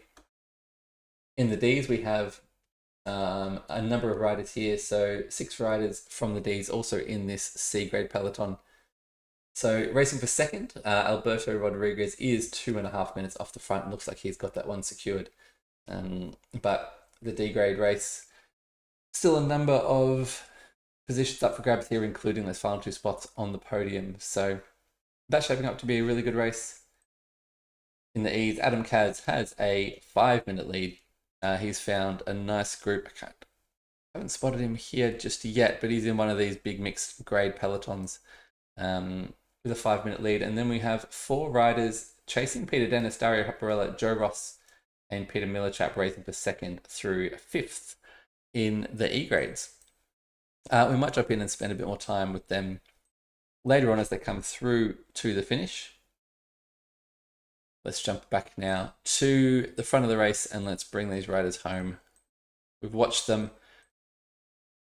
in the Ds we have a number of riders here. So 6 riders from the Ds also in this C grade peloton. So racing for 2nd, Alberto Rodriguez is 2.5 minutes off the front. Looks like he's got that one secured. But the D grade race, still a number of positions up for grabs here, including those final 2 spots on the podium. So that's shaping up to be a really good race. In the E's, Adam Kaz has a 5 minute lead. He's found a nice group. I haven't spotted him here just yet, but he's in one of these big mixed grade pelotons with a 5 minute lead. And then we have 4 riders chasing: Peter Dennis, Dario Paparella, Joe Ross, and Peter Millichap racing for 2nd through 5th in the E grades. We might jump in and spend a bit more time with them later on as they come through to the finish. Let's jump back now to the front of the race and let's bring these riders home. We've watched them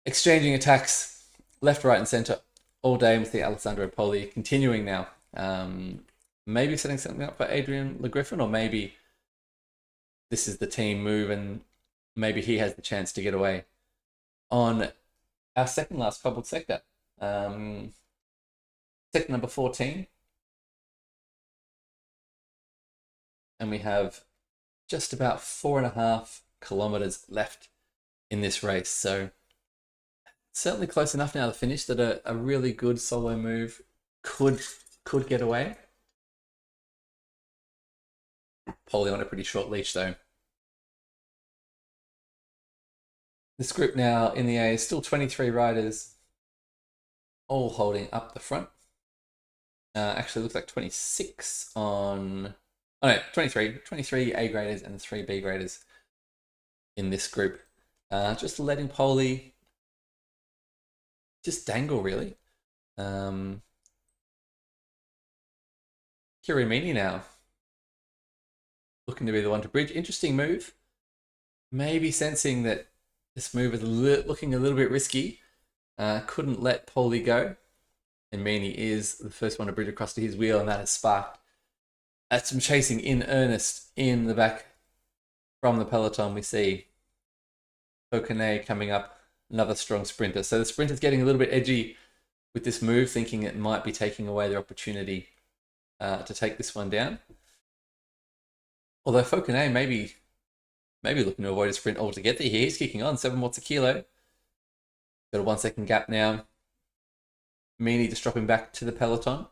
exchanging attacks left, right, and centre all day with the Alessandro Poli continuing now. Maybe setting something up for Adrian Le Griffin, or maybe this is the team move and maybe he has the chance to get away on our second last cobbled sector. Sector number 14. And we have just about 4.5 kilometers left in this race. So certainly close enough now to finish that a really good solo move could get away. Poli on a pretty short leash though. This group now in the A is still 23 riders, all holding up the front. Actually looks like 26 on... Oh no, 23 A graders and 3 B graders in this group. Just letting Poli just dangle really. Kirimini now looking to be the one to bridge. Interesting move. Maybe sensing that this move is looking a little bit risky. Couldn't let Poli go. And Meany is the first one to bridge across to his wheel, and that has sparked some chasing in earnest in the back from the peloton. We see Fauconnet coming up, another strong sprinter. So the sprinter's getting a little bit edgy with this move, thinking it might be taking away their opportunity to take this one down. Although Fauconnet maybe looking to avoid a sprint altogether here. He's kicking on, 7 watts a kilo. Got a 1 second gap now. Meany just dropping back to the peloton.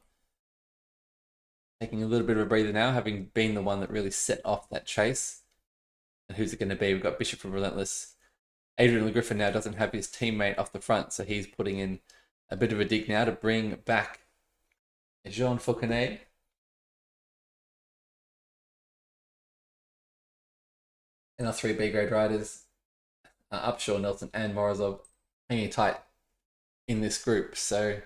Taking a little bit of a breather now, having been the one that really set off that chase. And who's it going to be? We've got Bishop from Relentless. Adrian Le Griffin now doesn't have his teammate off the front, so he's putting in a bit of a dig now to bring back Jean Fauconnet. And our 3 B grade riders, Upshaw, Nelson, and Morozov, hanging tight in this group. So,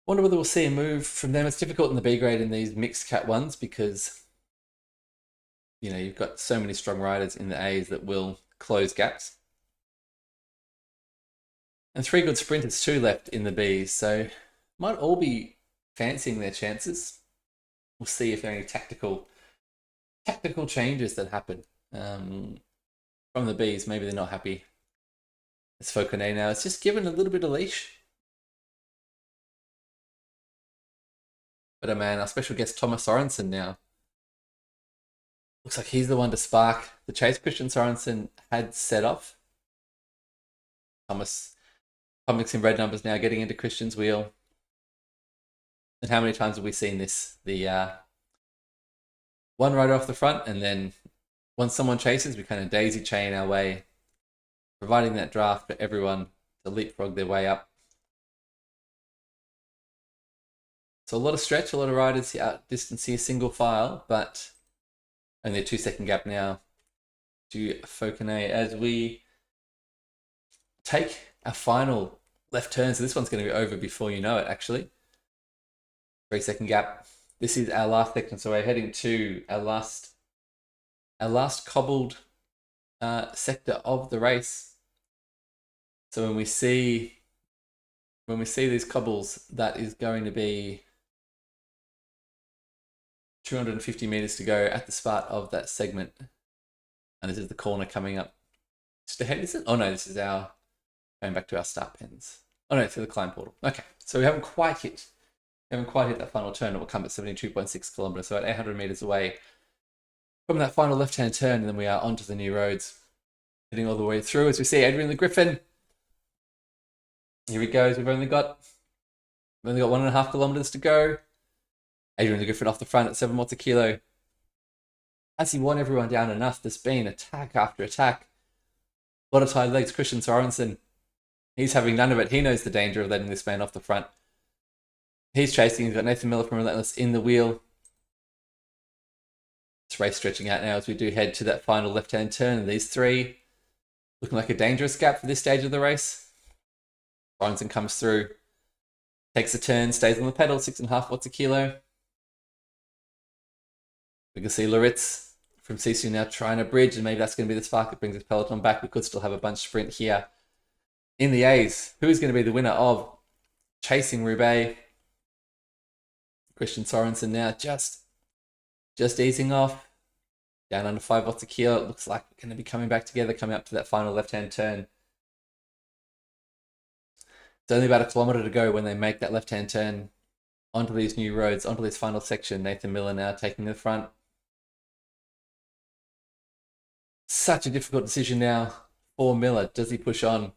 wonder whether we'll see a move from them. It's difficult in the B grade in these mixed cat ones because, you know, you've got so many strong riders in the A's that will close gaps. And 3 good sprinters too left in the Bs, so might all be fancying their chances. We'll see if there are any tactical changes that happen from the Bs. Maybe they're not happy. It's Fauconnet now. It's just given a little bit of leash. But man, our special guest Thomas Sorensen now. Looks like he's the one to spark the chase. Christian Sorensen had set off. Thomas in red numbers now, getting into Christian's wheel. And how many times have we seen this? The one rider off the front, and then once someone chases, we kind of daisy chain our way, providing that draft for everyone to leapfrog their way up. So a lot of stretch, a lot of riders out distance here, single file, but only a 2 second gap now to Fauconnet as we take our final left turn. So this one's going to be over before you know it, actually. 3 second gap. This is our last section, so we're heading to our last cobbled sector of the race. So when we see these cobbles, that is going to be 250 meters to go at the start of that segment. And this is the corner coming up just ahead, is it? Oh no, this is our going back to our start pens. Oh no, to the climb portal. Okay, so we haven't quite hit that final turn. It will come at 72.6 kilometers, so at 800 meters away from that final left-hand turn, and then we are onto the new roads, heading all the way through as we see Adrian Le Griffin. Here he goes. We've only got 1.5 kilometers to go. Adrian Le Griffin off the front at 7 watts a kilo. Has he worn everyone down enough? There's been attack after attack. A lot of tight legs. Christian Sorensen, he's having none of it. He knows the danger of letting this man off the front. He's chasing. He's got Nathan Miller from Relentless in the wheel. this race stretching out now as we do head to that final left-hand turn. And these three looking like a dangerous gap for this stage of the race. Sorensen comes through, takes a turn, stays on the pedal, 6.5 watts a kilo. We can see Loritz from Sisu now trying to bridge, and maybe that's going to be the spark that brings this peloton back. We could still have a bunch sprint here in the A's. Who is going to be the winner of Chasing Roubaix? Christian Sorensen now just easing off. Down under 5 watts a kilo. It looks like we're going to be coming back together, coming up to that final left-hand turn. It's only about 1 kilometer to go when they make that left-hand turn onto these new roads, onto this final section. Nathan Miller now taking the front. Such a difficult decision now for Miller. Does he push on?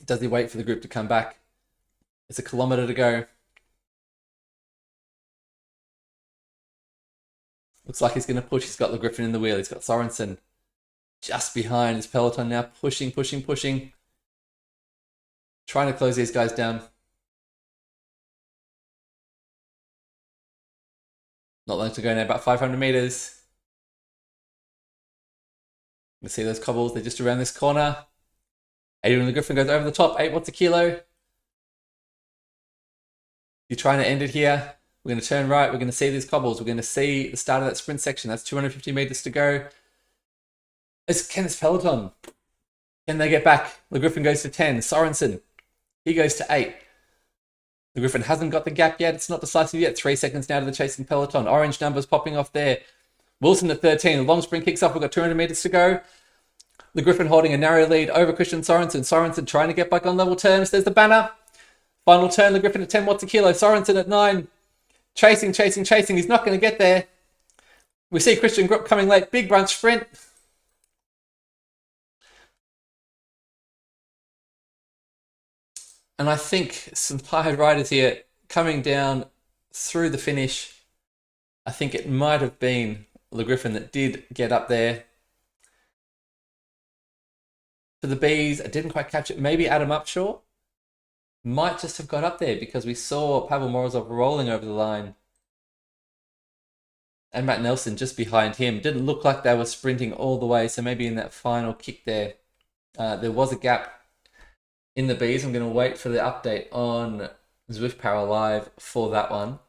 Does he wait for the group to come back? It's 1 kilometer to go. Looks like he's going to push. He's got Le Griffin in the wheel. He's got Sorensen just behind his peloton now, pushing. Trying to close these guys down. Not long to go now, about 500 meters. You can see those cobbles. They're just around this corner. Adrian Le Griffin goes over the top, 8 watts a kilo. You're trying to end it here. We're going to turn right. We're going to see these cobbles. We're going to see the start of that sprint section. That's 250 meters to go. It's Kenneth's peloton. Can they get back? Le Griffin goes to 10. Sorensen, he goes to 8. Le Griffin hasn't got the gap yet. It's not decisive yet. 3 seconds now to the chasing peloton. Orange numbers popping off there. Wilson at 13. The long sprint kicks off. We've got 200 meters to go. Le Griffin holding a narrow lead over Christian Sorensen. Sorensen trying to get back on level terms. There's the banner. Final turn. Le Griffin at 10 watts a kilo. Sorensen at 9. Chasing. He's not going to get there. We see Christian Grupp coming late. Big bunch sprint. And I think some tired riders here coming down through the finish. I think it might have been Le Griffin that did get up there. For the Bs, I didn't quite catch it. Maybe Adam Upshaw might just have got up there because we saw Pavel Morozov rolling over the line. And Matt Nelson just behind him. Didn't look like they were sprinting all the way. So maybe in that final kick there, there was a gap in the Bs. I'm going to wait for the update on Zwift Power Live for that one.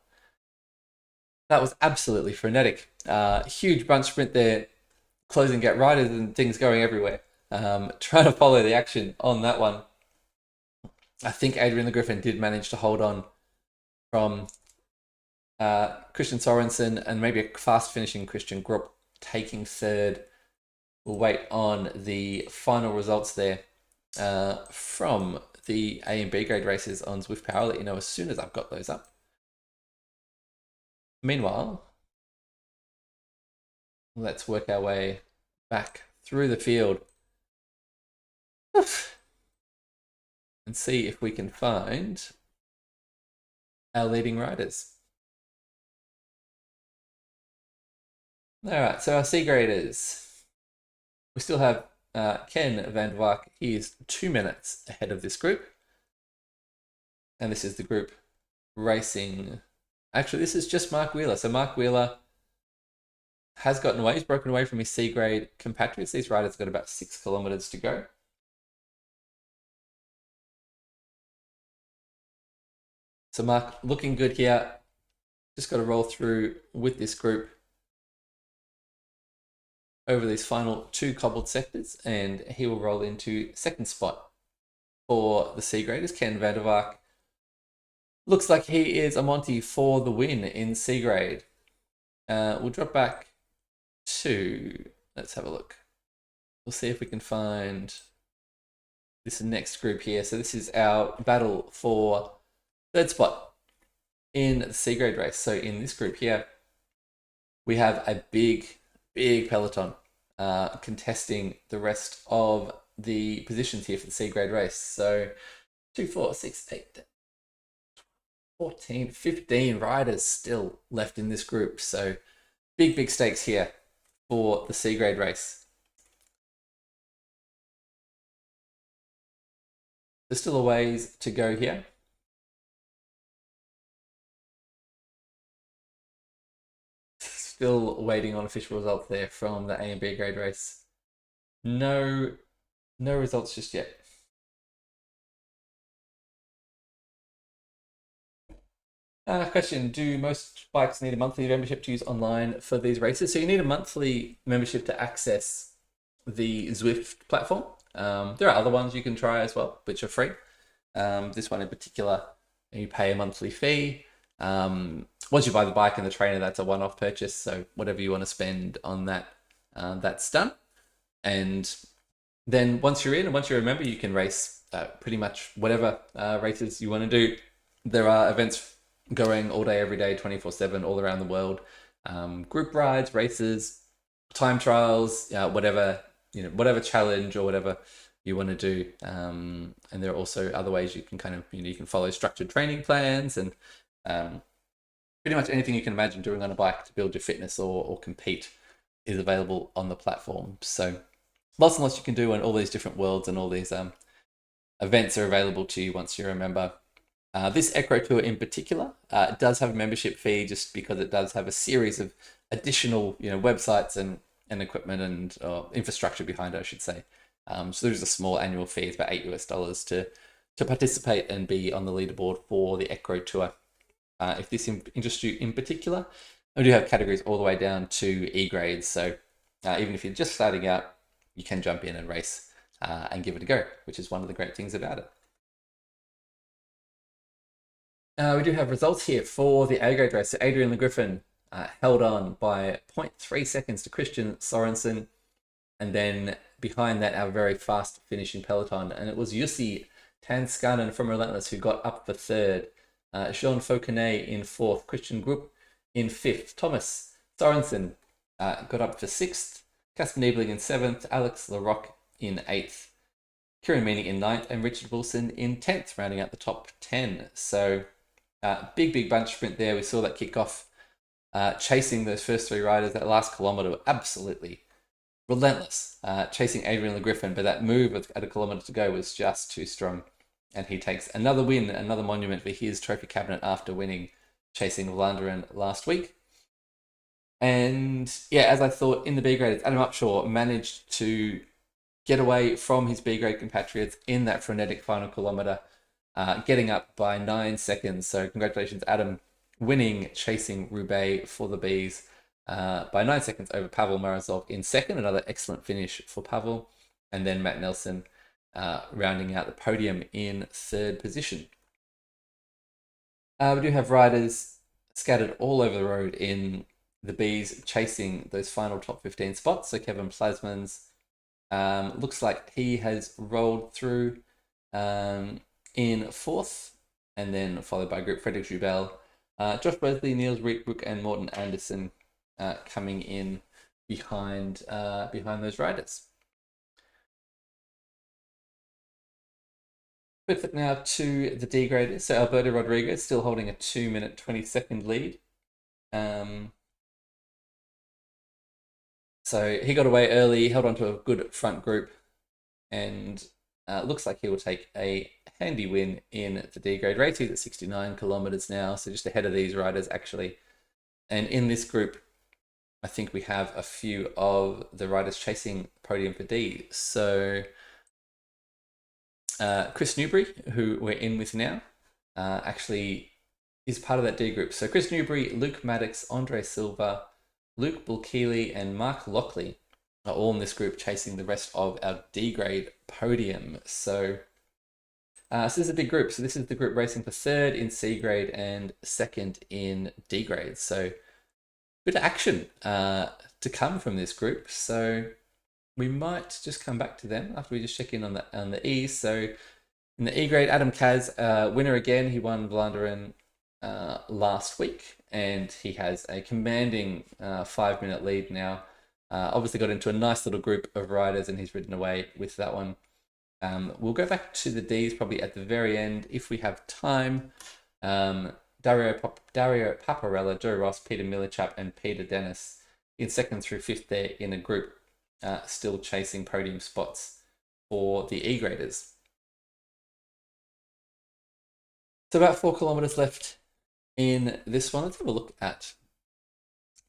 That was absolutely frenetic. Huge bunch sprint there. Closing gap riders and things going everywhere. Trying to follow the action on that one. I think Adrian Le Griffin did manage to hold on from Christian Sorensen and maybe a fast finishing Christian Grupp taking third. We'll wait on the final results there from the A and B grade races on Zwift Power. I'll let you know as soon as I've got those up. Meanwhile, let's work our way back through the field and see if we can find our leading riders. All right, so our C graders. We still have Ken van der Waak. He is 2 minutes ahead of this group. And this is the group racing. Actually, this is just Mark Wheeler. So Mark Wheeler has gotten away. He's broken away from his C grade compatriots. These riders got about 6 kilometers to go. So Mark looking good here. Just got to roll through with this group over these final 2 cobbled sectors, and he will roll into second spot for the C graders. Ken van der Waak looks like he is a Monty for the win in C grade. We'll drop back to, let's have a look. We'll see if we can find this next group here. So this is our battle for third spot in the C grade race. So in this group here, we have a big peloton contesting the rest of the positions here for the C grade race. So 2, 4, 6, 8, 14, 15 riders still left in this group. So big stakes here for the C grade race. There's still a ways to go here. still waiting on official results there from the A and B grade race. No results just yet. Question, do most bikes need a monthly membership to use online for these races? So you need a monthly membership to access the Zwift platform. There are other ones you can try as well, which are free. This one in particular, you pay a monthly fee. Once you buy the bike and the trainer, that's a one-off purchase. So whatever you want to spend on that, that's done. And then once you're in and once you're a member, you can race pretty much whatever races you want to do. There are events going all day, every day, 24/7, all around the world. Group rides, races, time trials, whatever challenge or whatever you want to do. And there are also other ways you can you can follow structured training plans and pretty much anything you can imagine doing on a bike to build your fitness or compete is available on the platform. So lots and lots you can do in all these different worlds, and all these events are available to you once you're a member. This ECRO tour in particular does have a membership fee, just because it does have a series of additional websites and equipment and infrastructure behind it, I should say. So there's a small annual fee. It's about $8 to participate and be on the leaderboard for the ECRO tour. If this interests you in particular, we do have categories all the way down to E grades. So even if you're just starting out, you can jump in and race and give it a go, which is one of the great things about it. We do have results here for the A grade race. So Adrian Le Griffin held on by 0.3 seconds to Christian Sorensen. And then behind that, our very fast finishing peloton. And it was Jussi Tanskanen from Relentless who got up for third. Jean Fauconnet in fourth. Christian Group in fifth. Thomas Sorensen got up for sixth. Casper Niebling in seventh. Alex Larocque in eighth. Kieran Meaney in ninth. And Richard Wilson in 10th, rounding out the top 10. So big bunch sprint there. We saw that kick off chasing those first three riders. That last kilometre were absolutely relentless, chasing Adrian Le Griffin, but that move at a kilometre to go was just too strong. And he takes another win, another monument for his trophy cabinet after winning chasing Vlaanderen last week. And yeah, as I thought in the B grade, Adam Upshaw managed to get away from his B grade compatriots in that frenetic final kilometre, getting up by 9 seconds. So congratulations, Adam, winning chasing Roubaix for the Bees by 9 seconds over Pavel Morozov in second. Another excellent finish for Pavel. And then Matt Nelson rounding out the podium in third position. We do have riders scattered all over the road in the Bees chasing those final top 15 spots. So Kevin Plasmans looks like he has rolled through in fourth, and then followed by Group Frederick Jubel, Josh Bresley, Niels Rietbroek, and Morten Andersen coming in behind those riders. Quick flip now to the D graders. So Alberto Rodriguez still holding a 2-minute 20-second lead. So he got away early, held on to a good front group, and looks like he will take a handy win in the D grade race. He's at 69 kilometers now, so just ahead of these riders actually. And in this group, I think we have a few of the riders chasing podium for D. So Chris Newbury, who we're in with now, actually is part of that D group. So Chris Newbury, Luke Maddox, Andre Silva, Luke Bulkeely, and Mark Lockley are all in this group chasing the rest of our D grade podium. So this is a big group. So this is the group racing for third in C grade and second in D grade. So a bit of action to come from this group. So we might just come back to them after we just check in on the E. So in the E grade, Adam Kaz, winner again. He won Vlaanderen last week, and he has a commanding 5-minute lead now. Obviously got into a nice little group of riders, and he's ridden away with that one. We'll go back to the Ds probably at the very end if we have time. Dario Paparella, Joe Ross, Peter Millichap, and Peter Dennis in second through fifth there in a group, still chasing podium spots for the E graders. So about 4 kilometers left in this one. Let's have a look at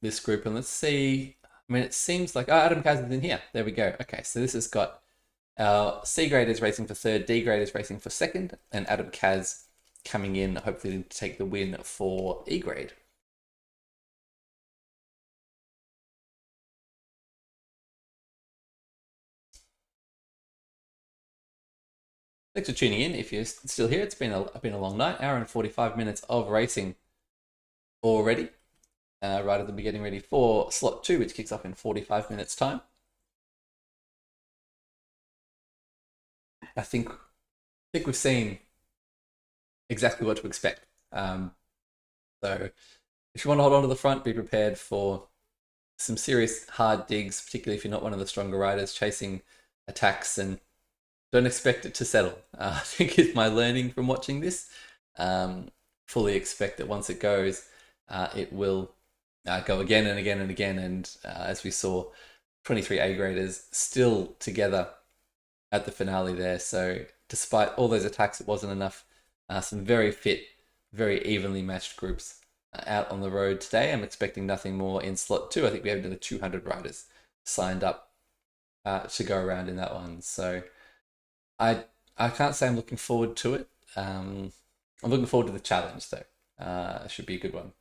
this group, and let's see. I mean, it seems like Adam Kaz is in here. There we go. Okay, so this has got our C grade is racing for third, D grade is racing for second, and Adam Kaz coming in, hopefully to take the win for E grade. Thanks for tuning in. If you're still here, it's been a long night, hour and 45 minutes of racing already. Right at the beginning, ready for slot 2, which kicks off in 45 minutes time. I think we've seen exactly what to expect. So if you want to hold on to the front, be prepared for some serious hard digs, particularly if you're not one of the stronger riders chasing attacks, and don't expect it to settle. I think is my learning from watching this. Fully expect that once it goes, it will go again and again and again. And as we saw, 23 A graders still together at the finale there. So despite all those attacks, it wasn't enough. Some very fit, very evenly matched groups out on the road today. I'm expecting nothing more in slot 2. I think we have another 200 riders signed up to go around in that one. So I can't say I'm looking forward to it. I'm looking forward to the challenge though. It should be a good one.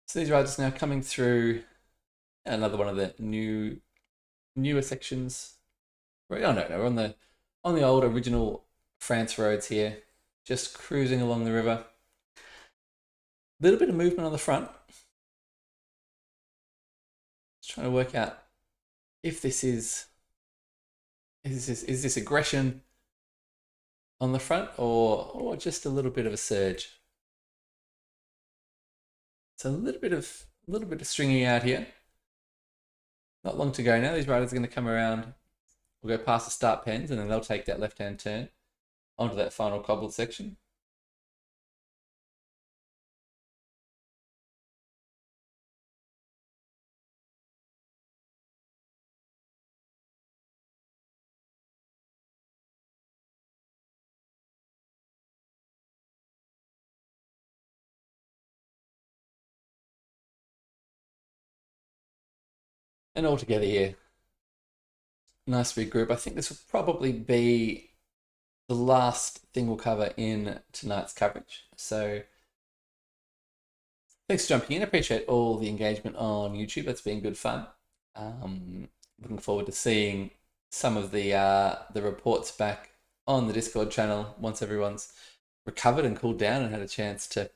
So these riders now coming through another one of the newer sections. Oh no, we're on the old original France roads here, just cruising along the river. A little bit of movement on the front. Just trying to work out if this is this aggression on the front or just a little bit of a surge. So a little bit of stringing out here. Not long to go now. These riders are going to come around. We'll go past the start pens, and then they'll take that left-hand turn onto that final cobbled section. And all together here. Nice big group. I think this will probably be the last thing we'll cover in tonight's coverage. So thanks for jumping in. I appreciate all the engagement on YouTube. That's been good fun. Looking forward to seeing some of the reports back on the Discord channel once everyone's recovered and cooled down and had a chance to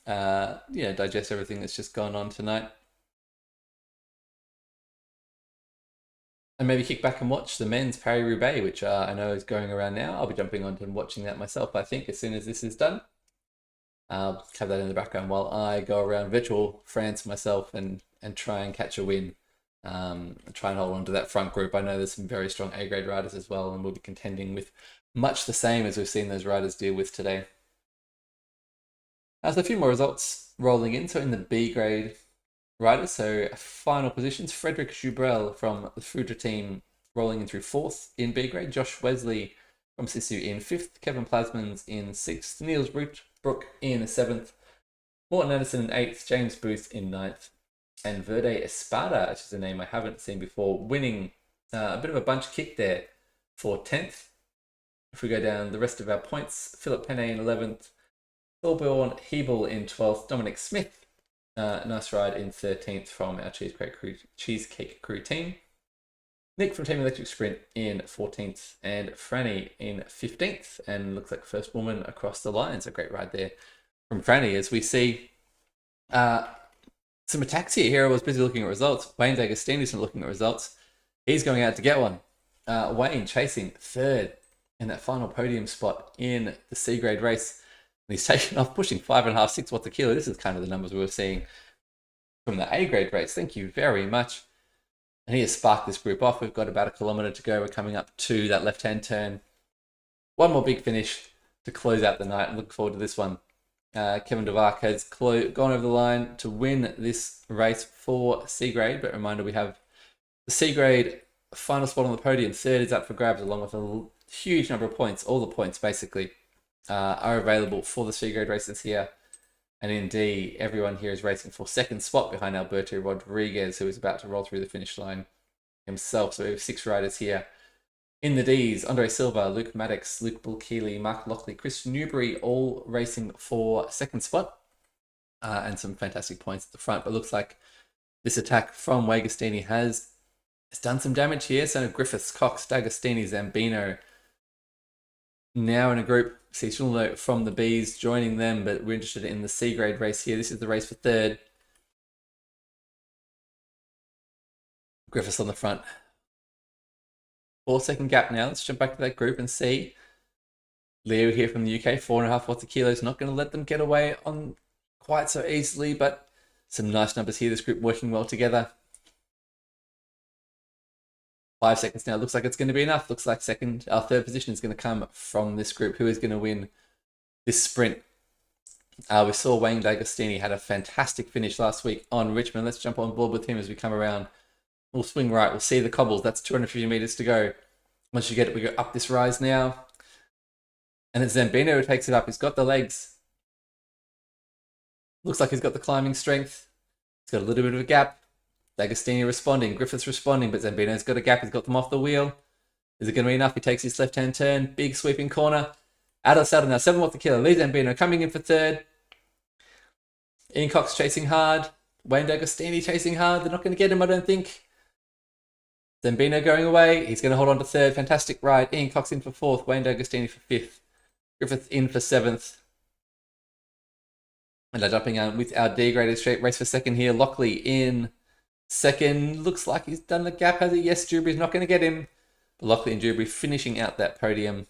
digest everything that's just gone on tonight. And maybe kick back and watch the men's Paris-Roubaix, which I know is going around now. I'll be jumping on and watching that myself, I think, as soon as this is done. I'll have that in the background while I go around virtual France myself and try and catch a win. Try and hold on to that front group. I know there's some very strong A-grade riders as well, and we'll be contending with much the same as we've seen those riders deal with today. There's a few more results rolling in. So in the B-grade riders, so final positions, Frederick Jubrel from the Fruiter team rolling in through 4th in B grade, Josh Wesley from Sisu in 5th, Kevin Plasmans in 6th, Niels Brook in 7th, Morton Anderson in 8th, James Booth in 9th, and Verde Espada, which is a name I haven't seen before, winning a bit of a bunch kick there for 10th. If we go down the rest of our points, Philip Penne in 11th, Thorborn Hebel in 12th, Dominic Smith, nice ride in 13th from our Cheesecake Crew team. Nick from Team Electric Sprint in 14th, and Franny in 15th, and looks like first woman across the line. So great ride there from Franny as we see some attacks here. Hero was busy looking at results. Wayne D'Agostino's looking at results. He's going out to get one. Wayne chasing 3rd in that final podium spot in the C grade race. And he's taken off, pushing 5.5, 6 watts a kilo. This is kind of the numbers we were seeing from the A grade race. Thank you very much. And he has sparked this group off. We've got about 1 kilometer to go. We're coming up to that left-hand turn. One more big finish to close out the night. Look forward to this one. Kevin Devark has gone over the line to win this race for C grade. But reminder, we have The C grade final spot on the podium, third is up for grabs, along with a huge number of points. All the points basically are available for the C grade races here. And indeed, everyone here is racing for second spot behind Alberto Rodriguez, who is about to roll through the finish line himself. So we have 6 riders here. In the Ds, Andre Silva, Luke Maddox, Luke Bulkeely, Mark Lockley, Chris Newbury, all racing for second spot. And some fantastic points at the front. But it looks like this attack from Wagastini has done some damage here. So Griffiths, Cox, D'Agostini, Zambino now in a group. Seasonal note from the Bs joining them, but we're interested in the C grade race here. This is the race for third. Griffiths on the front. 4-second gap now. Let's jump back to that group and see. Leo here from the UK, 4.5 watts a kilo. Is not going to let them get away on quite so easily, but some nice numbers here. This group working well together. 5 seconds now. Looks like it's going to be enough. Looks like third position is going to come from this group. Who is going to win this sprint? We saw Wayne D'Agostini had a fantastic finish last week on Richmond. Let's jump on board with him as we come around. We'll swing right. We'll see the cobbles. That's 250 meters to go. Once you get it, we go up this rise now. And it's Zambino who takes it up. He's got the legs. Looks like he's got the climbing strength. He's got a little bit of a gap. D'Agostini responding. Griffiths responding, but Zambino's got a gap. He's got them off the wheel. Is it going to be enough? He takes his left-hand turn. Big sweeping corner. Out of the saddle now. 7 watts a kilo. Lee Zambino coming in for third. Ian Cox chasing hard. Wayne D'Agostini chasing hard. They're not going to get him, I don't think. Zambino going away. He's going to hold on to third. Fantastic ride. Ian Cox in for fourth. Wayne D'Agostini for fifth. Griffith in for seventh. And they're jumping out with our D-graded straight race for second here. Lockley in second. Looks like he's done the gap, has it? Yes, Dewberry's not going to get him. But Lockley and Dewberry finishing out that podium.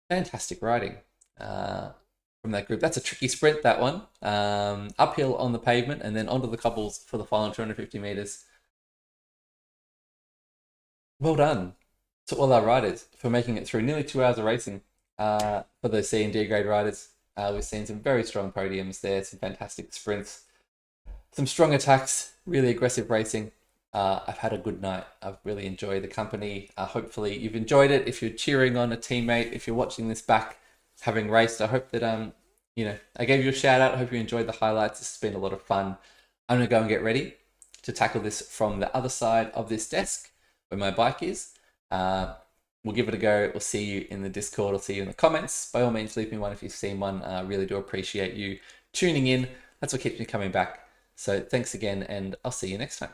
Fantastic riding from that group. That's a tricky sprint, that one. Uphill on the pavement and then onto the cobbles for the final 250 meters. Well done to all our riders for making it through nearly 2 hours of racing for those C and D grade riders. We've seen some very strong podiums there, some fantastic sprints, some strong attacks, really aggressive racing. I've had a good night. I've really enjoyed the company. Hopefully you've enjoyed it. If you're cheering on a teammate, if you're watching this back having raced, I hope that I gave you a shout out. I hope you enjoyed the highlights. This has been a lot of fun. I'm going to go and get ready to tackle this from the other side of this desk where my bike is. We'll give it a go. We'll see you in the Discord. I'll see you in the comments. By all means, leave me one if you've seen one. I really do appreciate you tuning in. That's what keeps me coming back. So thanks again, and I'll see you next time.